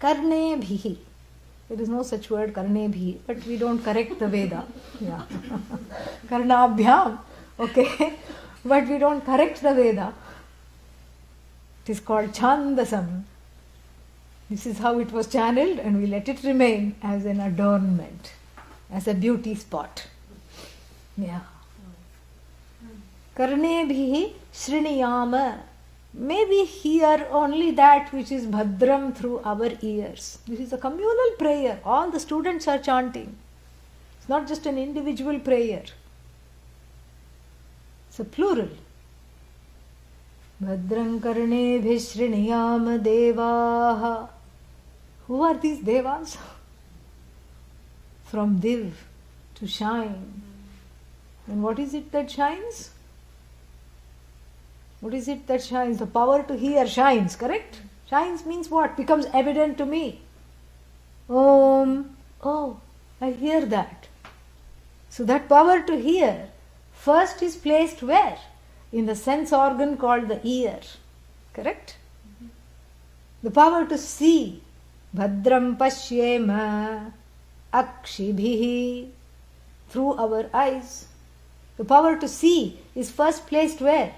[SPEAKER 1] Karnebhihi. There is no such word Karnebhihi, but we don't correct the Veda. Yeah. Karnabhyam. Okay. But we don't correct the Veda. It is called Chandasam. This is how it was channeled, and we let it remain as an adornment, as a beauty spot. Yeah. Karnebhihi Sriniyama. May we hear only that which is Bhadram through our ears. This is a communal prayer. All the students are chanting. It's not just an individual prayer. It's a plural. Bhadram Karnebhi Sriniyama Devaha. Who are these devas? From div, to shine. And what is it that shines? What is it that shines? The power to hear shines, correct? Shines means what? Becomes evident to me. Om. Oh, I hear that. So that power to hear first is placed where? In the sense organ called the ear. Correct? The power to see. Bhadram pashyema akshibhihi. Through our eyes. The power to see is first placed where?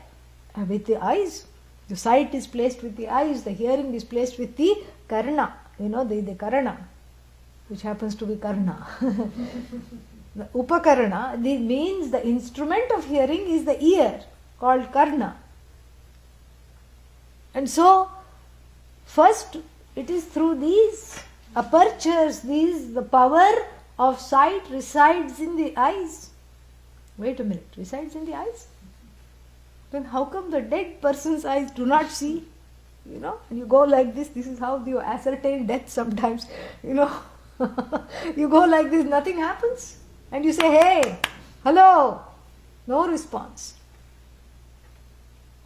[SPEAKER 1] With the eyes. The sight is placed with the eyes. The hearing is placed with the karna. The karna, which happens to be karna. The upakarana, means the instrument of hearing is the ear, called karna. And so, first it is through these apertures, the power of sight resides in the eyes. Wait a minute, resides in the eyes? Then how come the dead person's eyes do not see? And you go like this is how you ascertain death sometimes. You go like this, nothing happens. And you say, hey, hello, no response.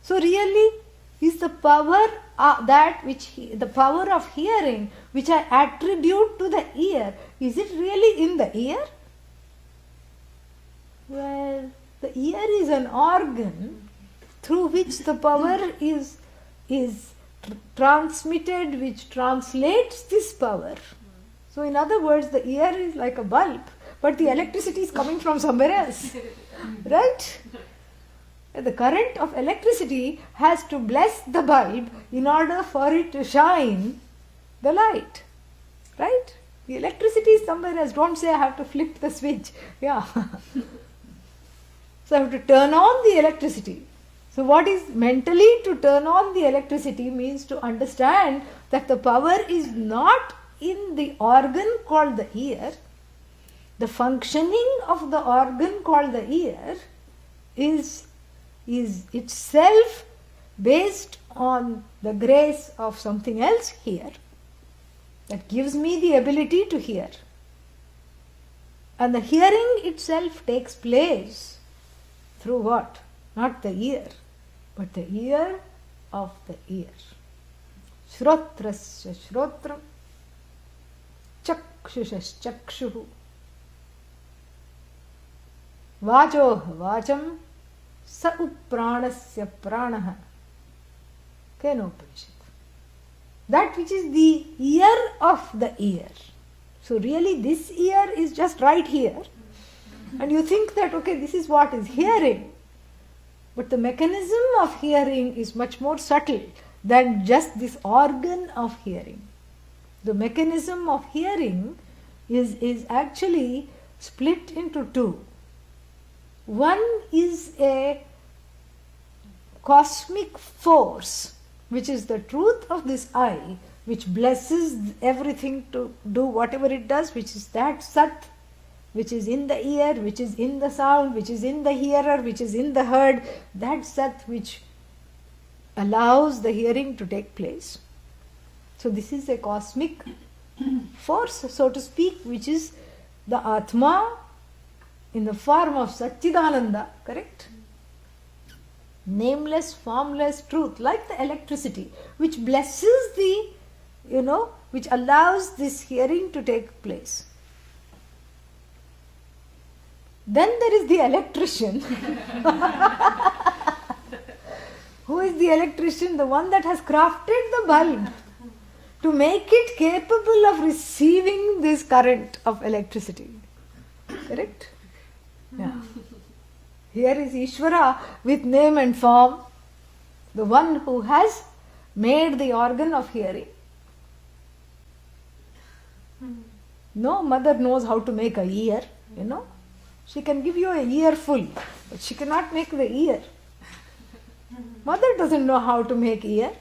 [SPEAKER 1] So really, is the power the power of hearing, which I attribute to the ear, is it really in the ear? Well, the ear is an organ through which the power is transmitted, which translates this power. So in other words, the ear is like a bulb, but the electricity is coming from somewhere else. Right? The current of electricity has to bless the bulb in order for it to shine the light. Right? The electricity is somewhere else. Don't say I have to flip the switch. Yeah. So I have to turn on the electricity. So what is mentally to turn on the electricity means to understand that the power is not in the organ called the ear. The functioning of the organ called the ear is itself based on the grace of something else here that gives me the ability to hear. And the hearing itself takes place through what? Not the ear, but the ear of the ear. Shrotrasya shrotram, chakshushas chakshuhu, vajoh vacham, sa upranasya pranaha. Kenopanishad. That which is the ear of the ear. So really this ear is just right here. And you think that, okay, this is what is hearing. But the mechanism of hearing is much more subtle than just this organ of hearing. The mechanism of hearing is actually split into two. One is a cosmic force, which is the truth of this eye, which blesses everything to do whatever it does, which is that Sat, which is in the ear, which is in the sound, which is in the hearer, which is in the heard, that Sat which allows the hearing to take place. So this is a cosmic force, so to speak, which is the Atma in the form of Sacchidananda, correct? Nameless, formless truth, like the electricity, which blesses the, which allows this hearing to take place. Then there is the electrician. Who is the electrician? The one that has crafted the bulb to make it capable of receiving this current of electricity. Correct? Yeah. Here is Ishvara with name and form, the one who has made the organ of hearing. No mother knows how to make a ear, She can give you a earful, but she cannot make the ear. Mother doesn't know how to make ear.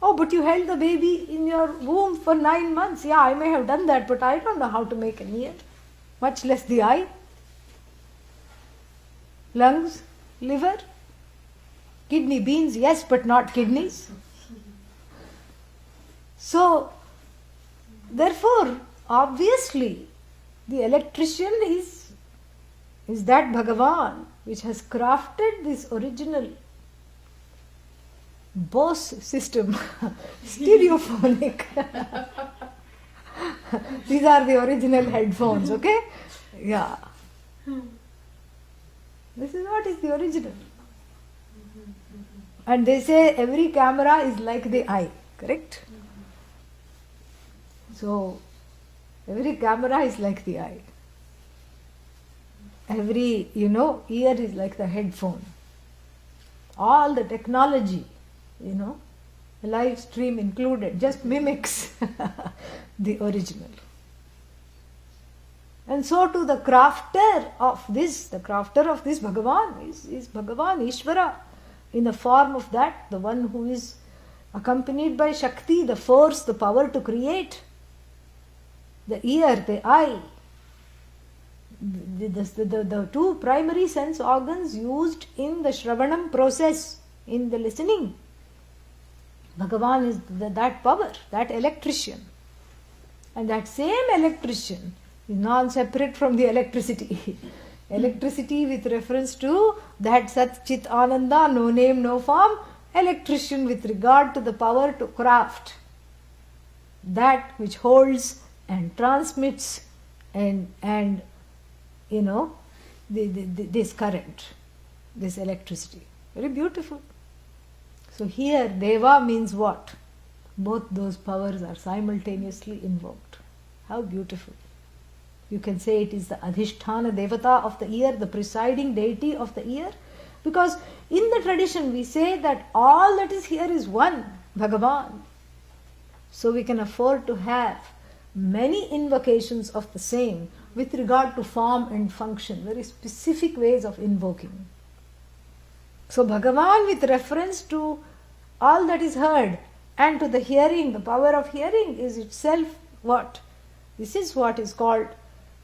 [SPEAKER 1] Oh, but you held the baby in your womb for 9 months. Yeah, I may have done that, but I don't know how to make an ear, much less the eye. Lungs, liver, kidney beans, yes, but not kidneys. So, therefore, obviously, the electrician is that Bhagavan which has crafted this original Bose system, stereophonic. These are the original headphones, okay? Yeah. This is what is the original. And they say every camera is like the eye, correct? So, every camera is like the eye. Every, ear is like the headphone. All the technology, live stream included, just mimics the original. And so to the crafter of this Bhagavan is Bhagavan Ishvara, in the form of that, the one who is accompanied by Shakti, the force, the power to create. The ear, the eye, the two primary sense organs used in the Shravanam process, in the listening. Bhagavan is that power, that electrician. And that same electrician is non-separate from the electricity. Electricity with reference to that Sat Chit Ananda, no name, no form. Electrician with regard to the power to craft. That which holds and transmits and this current, this electricity. Very beautiful. So here Deva means what? Both those powers are simultaneously invoked. How beautiful. You can say it is the Adhisthana Devata of the ear, the presiding deity of the ear. Because in the tradition we say that all that is here is one, Bhagavan. So we can afford to have many invocations of the same with regard to form and function, very specific ways of invoking. So Bhagavan with reference to all that is heard and to the hearing, the power of hearing is itself what? This is what is called,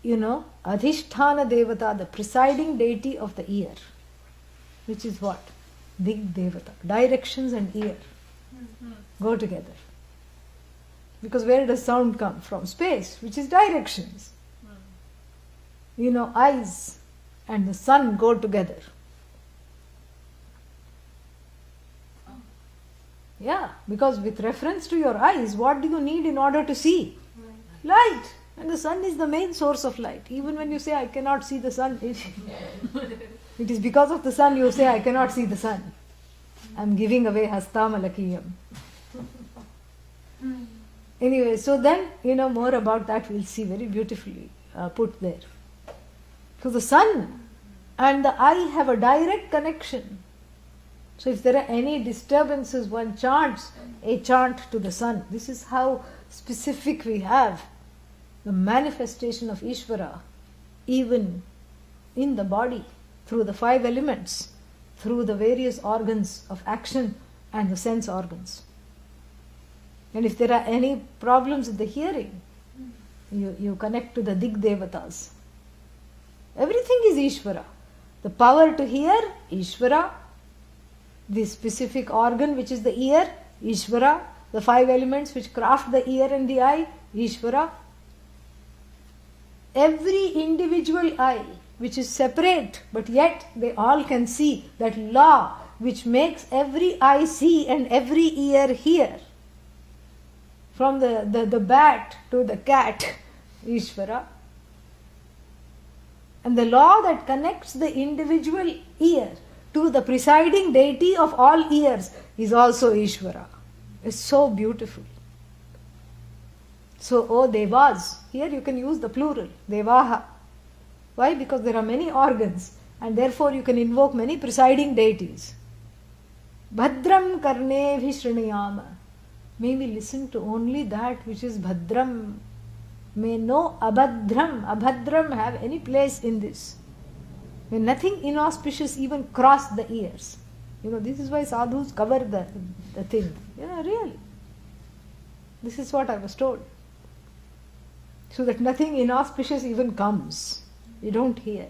[SPEAKER 1] Adhisthana Devata, the presiding deity of the ear. Which is what? Dig Devata. Directions and ear go together. Because where does sound come from? Space, which is directions. Eyes and the sun go together. Yeah, because with reference to your eyes, what do you need in order to see? Light. And the sun is the main source of light. Even when you say, I cannot see the sun, it is because of the sun you say, I cannot see the sun. I am giving away Hastamalakiyam. Anyway, so then, more about that we'll see very beautifully put there. So the sun and the eye have a direct connection. So if there are any disturbances, one chants a chant to the sun. This is how specific we have the manifestation of Ishvara, even in the body, through the 5 elements, through the various organs of action and the sense organs. And if there are any problems with the hearing, you connect to the Dig Devatas. Everything is Ishvara. The power to hear, Ishvara. The specific organ which is the ear, Ishvara. The 5 elements which craft the ear and the eye, Ishvara. Every individual eye which is separate, but yet they all can see, that law which makes every eye see and every ear hear. From the bat to the cat, Ishvara. And the law that connects the individual ear to the presiding deity of all ears is also Ishvara. It's so beautiful. So, O Devas, here you can use the plural, Devaha. Why? Because there are many organs and therefore you can invoke many presiding deities. Bhadram karne vishruniyama. May we listen to only that which is Bhadram. May no Abhadram, Abhadram have any place in this. May nothing inauspicious even cross the ears. This is why sadhus cover the thing. Really. This is what I was told. So that nothing inauspicious even comes. You don't hear.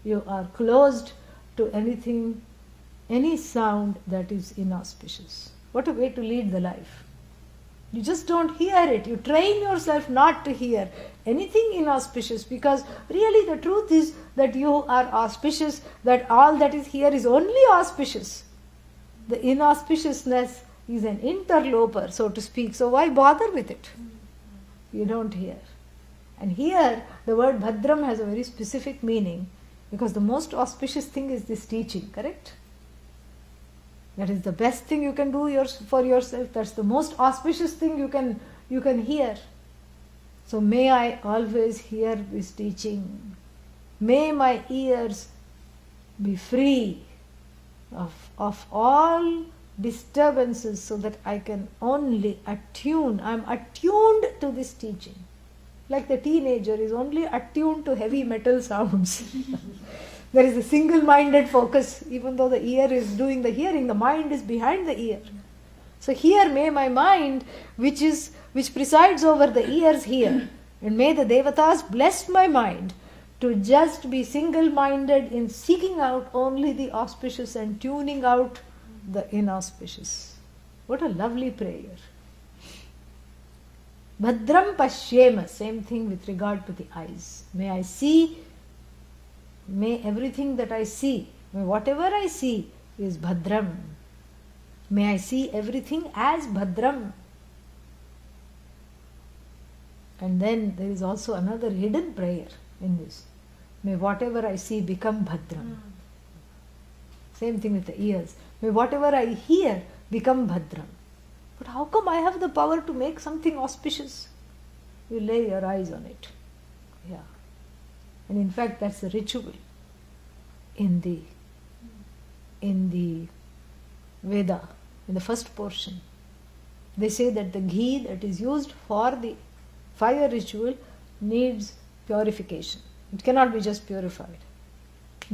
[SPEAKER 1] You are closed to anything, any sound that is inauspicious. What a way to lead the life. You just don't hear it. You train yourself not to hear anything inauspicious, because really the truth is that you are auspicious, that all that is here is only auspicious. The inauspiciousness is an interloper, so to speak. So why bother with it? You don't hear. And here the word Bhadram has a very specific meaning, because the most auspicious thing is this teaching, correct? That is the best thing you can do for yourself. That's the most auspicious thing you can hear. So may I always hear this teaching. May my ears be free of all disturbances, so that I can only attune. I'm attuned to this teaching. Like the teenager is only attuned to heavy metal sounds. There is a single-minded focus. Even though the ear is doing the hearing, the mind is behind the ear. So here may my mind, which presides over the ears here, and may the Devatas bless my mind to just be single-minded in seeking out only the auspicious and tuning out the inauspicious. What a lovely prayer. Bhadram pashyema, same thing with regard to the eyes. May I see, may everything that I see, may whatever I see is Bhadram. May I see everything as Bhadram. And then there is also another hidden prayer in this. May whatever I see become Bhadram. Same thing with the ears. May whatever I hear become Bhadram. But how come I have the power to make something auspicious? You lay your eyes on it. Yeah. And in fact, that's the ritual in the Veda, in the first portion. They say that the ghee that is used for the fire ritual needs purification. It cannot be just purified.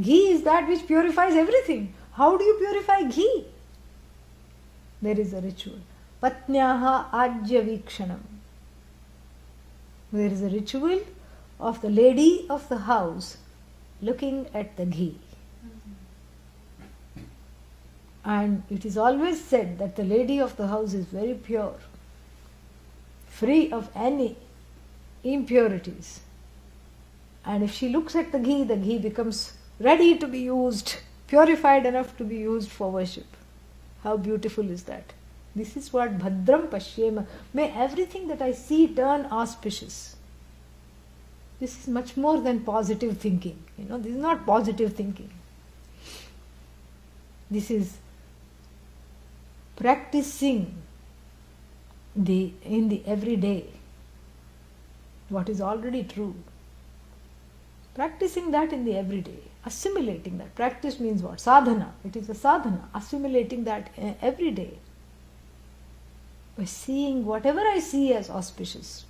[SPEAKER 1] Ghee is that which purifies everything. How do you purify ghee? There is a ritual. Patnyaha Ajya Vikshanam. There is a ritual of the lady of the house looking at the ghee. And it is always said that the lady of the house is very pure, free of any impurities. And if she looks at the ghee becomes ready to be used, purified enough to be used for worship. How beautiful is that? This is what Bhadram Pashyema. May everything that I see turn auspicious. This is much more than positive thinking. This is not positive thinking. This is practicing in the everyday what is already true. Practicing that in the everyday. Assimilating that. Practice means what? Sadhana. It is a sadhana. Assimilating that every day. By seeing whatever I see as auspicious.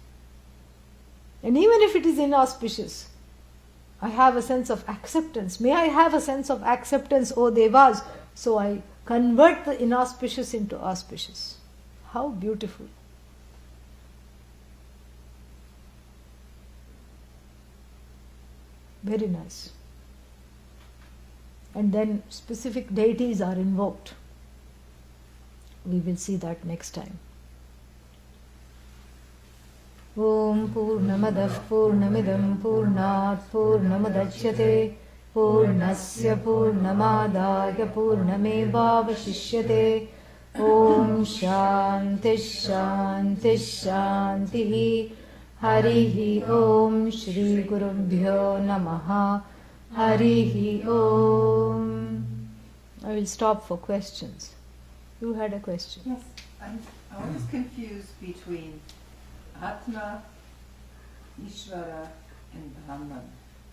[SPEAKER 1] And even if it is inauspicious, I have a sense of acceptance. May I have a sense of acceptance, O Devas, so I convert the inauspicious into auspicious. How beautiful. Very nice. And then specific deities are invoked. We will see that next time. Om Purnamadah Purnamidam Purnat Purnamudachyate Purnasya Purnamadaya Purnamevavashishyate Om Shanti Shanti Shanti Harihi Om Shri Gurubhyo Namaha Harihi Om. I will stop for questions. You had a question.
[SPEAKER 3] Yes, I'm always confused between Atma, Ishvara, and Brahman.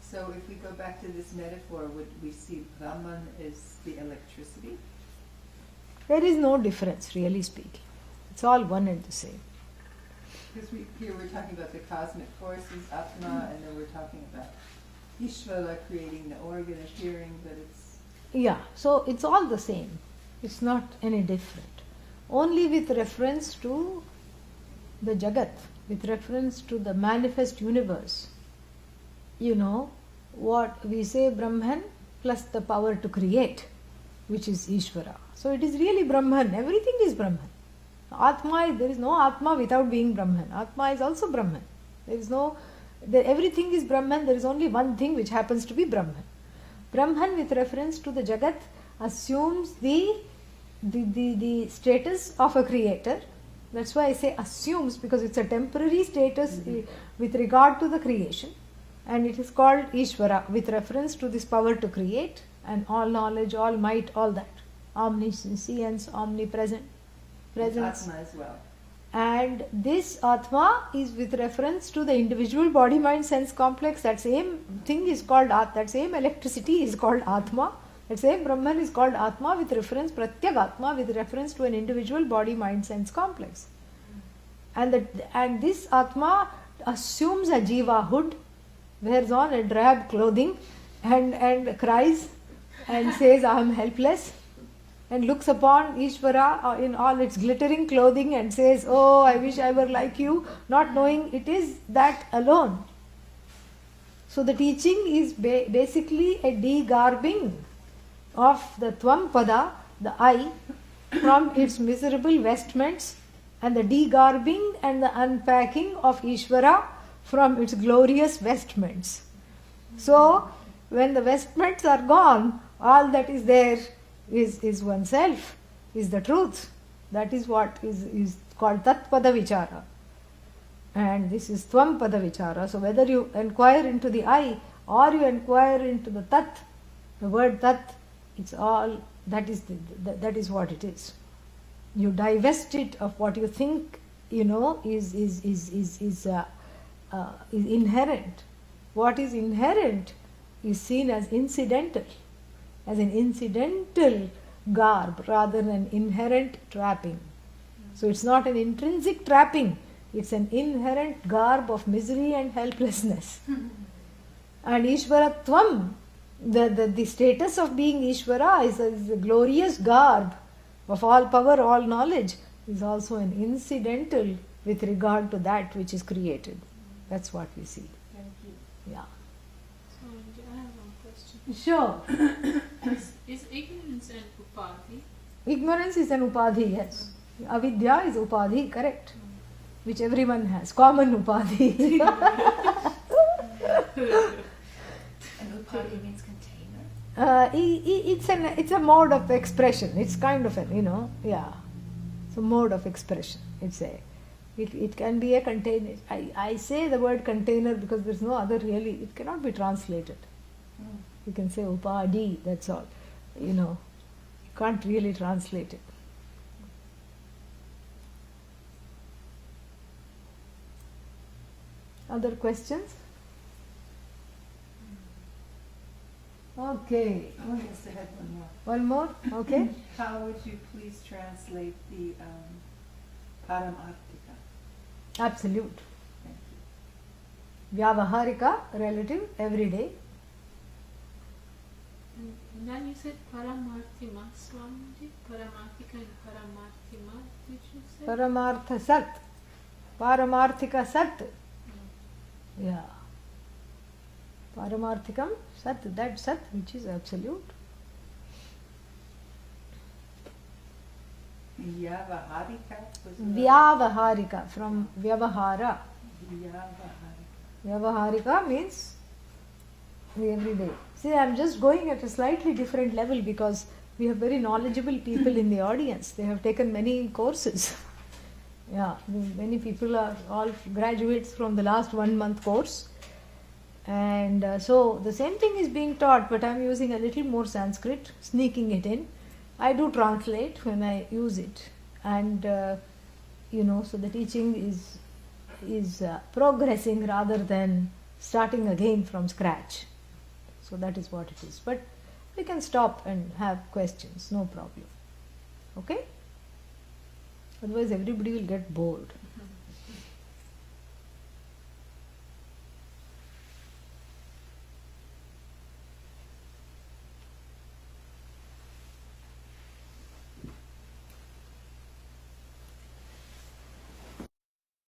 [SPEAKER 3] So if we go back to this metaphor, would we see Brahman is the electricity?
[SPEAKER 1] There is no difference, really speaking. It's all one and the same.
[SPEAKER 3] Because here we're talking about the cosmic forces, Atma, and then we're talking about Ishvara creating the organ of hearing, but it's...
[SPEAKER 1] Yeah, so it's all the same. It's not any different. Only with reference to the Jagat, with reference to the manifest universe. You know, what we say Brahman plus the power to create, which is Ishvara. So it is really Brahman. Everything is Brahman. Atma, there is no Atma without being Brahman. Atma is also Brahman. There is no, everything is Brahman. There is only one thing which happens to be Brahman. Brahman with reference to the Jagat assumes the status of a creator. That's why I say assumes, because it's a temporary status with regard to the creation. And it is called Ishvara with reference to this power to create and all knowledge, all might, all that. Omniscience, omnipresent, presence.
[SPEAKER 3] Atma as well.
[SPEAKER 1] And this Atma is with reference to the individual body, mind, sense complex. That same thing is called that same electricity is called Atma. That same Brahman is called Atma with reference, Pratyag Atma with reference to an individual body, mind, sense complex. And this Atma assumes a jivahood, wears on a drab clothing and cries and says, I am helpless, and looks upon Ishvara in all its glittering clothing and says, oh, I wish I were like you, not knowing it is that alone. So the teaching is basically a de-garbing of the Tvam Pada, the I, from its miserable vestments, and the de-garbing and the unpacking of Ishvara from its glorious vestments. So, when the vestments are gone, all that is there is oneself, is the truth. That is what is called Tat Pada Vichara. And this is Tvam Pada Vichara. So, whether you inquire into the I or you inquire into the Tat, the word Tat, it's all, that is what it is. You divest it of what you think, is inherent. What is inherent is seen as incidental, as an incidental garb rather than an inherent trapping. So it's not an intrinsic trapping, it's an inherent garb of misery and helplessness. And Ishvaratvam, the status of being Ishvara is a glorious garb of all power, all knowledge, is also an incidental with regard to that which is created. That's what we see.
[SPEAKER 3] Thank you.
[SPEAKER 1] Yeah.
[SPEAKER 4] So, I have one question.
[SPEAKER 1] Sure.
[SPEAKER 4] Is ignorance an upadhi?
[SPEAKER 1] Ignorance is an upadhi, yes. Avidya is upadhi, correct. Which everyone has. Common upadhi.
[SPEAKER 2] And upadhi means container?
[SPEAKER 1] It's a mode of expression. It's kind of it's a mode of expression. It can be a container. I say the word container because there's no other really, it cannot be translated. You can say upadhi, that's all. You can't really translate it. Other questions? Okay.
[SPEAKER 3] Oh, yes, I had one more.
[SPEAKER 1] One more? Okay.
[SPEAKER 3] How would you please translate the Paramartika?
[SPEAKER 1] Absolute.
[SPEAKER 3] Thank you.
[SPEAKER 1] Vyavaharika, relative, everyday.
[SPEAKER 4] And then you said Paramarthima, Swamiji, Paramarthika and Paramarthima, did you say?
[SPEAKER 1] Paramartha Sat. Paramarthika Sat. Yeah. Paramarthikam Sat, that Sat which is absolute.
[SPEAKER 3] Vyavaharika was
[SPEAKER 1] Vyavaharika, from Vyavahara.
[SPEAKER 3] Vyavaharika.
[SPEAKER 1] Vyavaharika means the everyday. See, I am just going at a slightly different level because we have very knowledgeable people in the audience. They have taken many courses. Yeah, many people are all graduates from the last 1 month course. And so the same thing is being taught, but I'm using a little more Sanskrit, sneaking it in. I do translate when I use it, and so the teaching is progressing rather than starting again from scratch. So that is what it is. But we can stop and have questions, no problem. Okay? Otherwise everybody will get bored.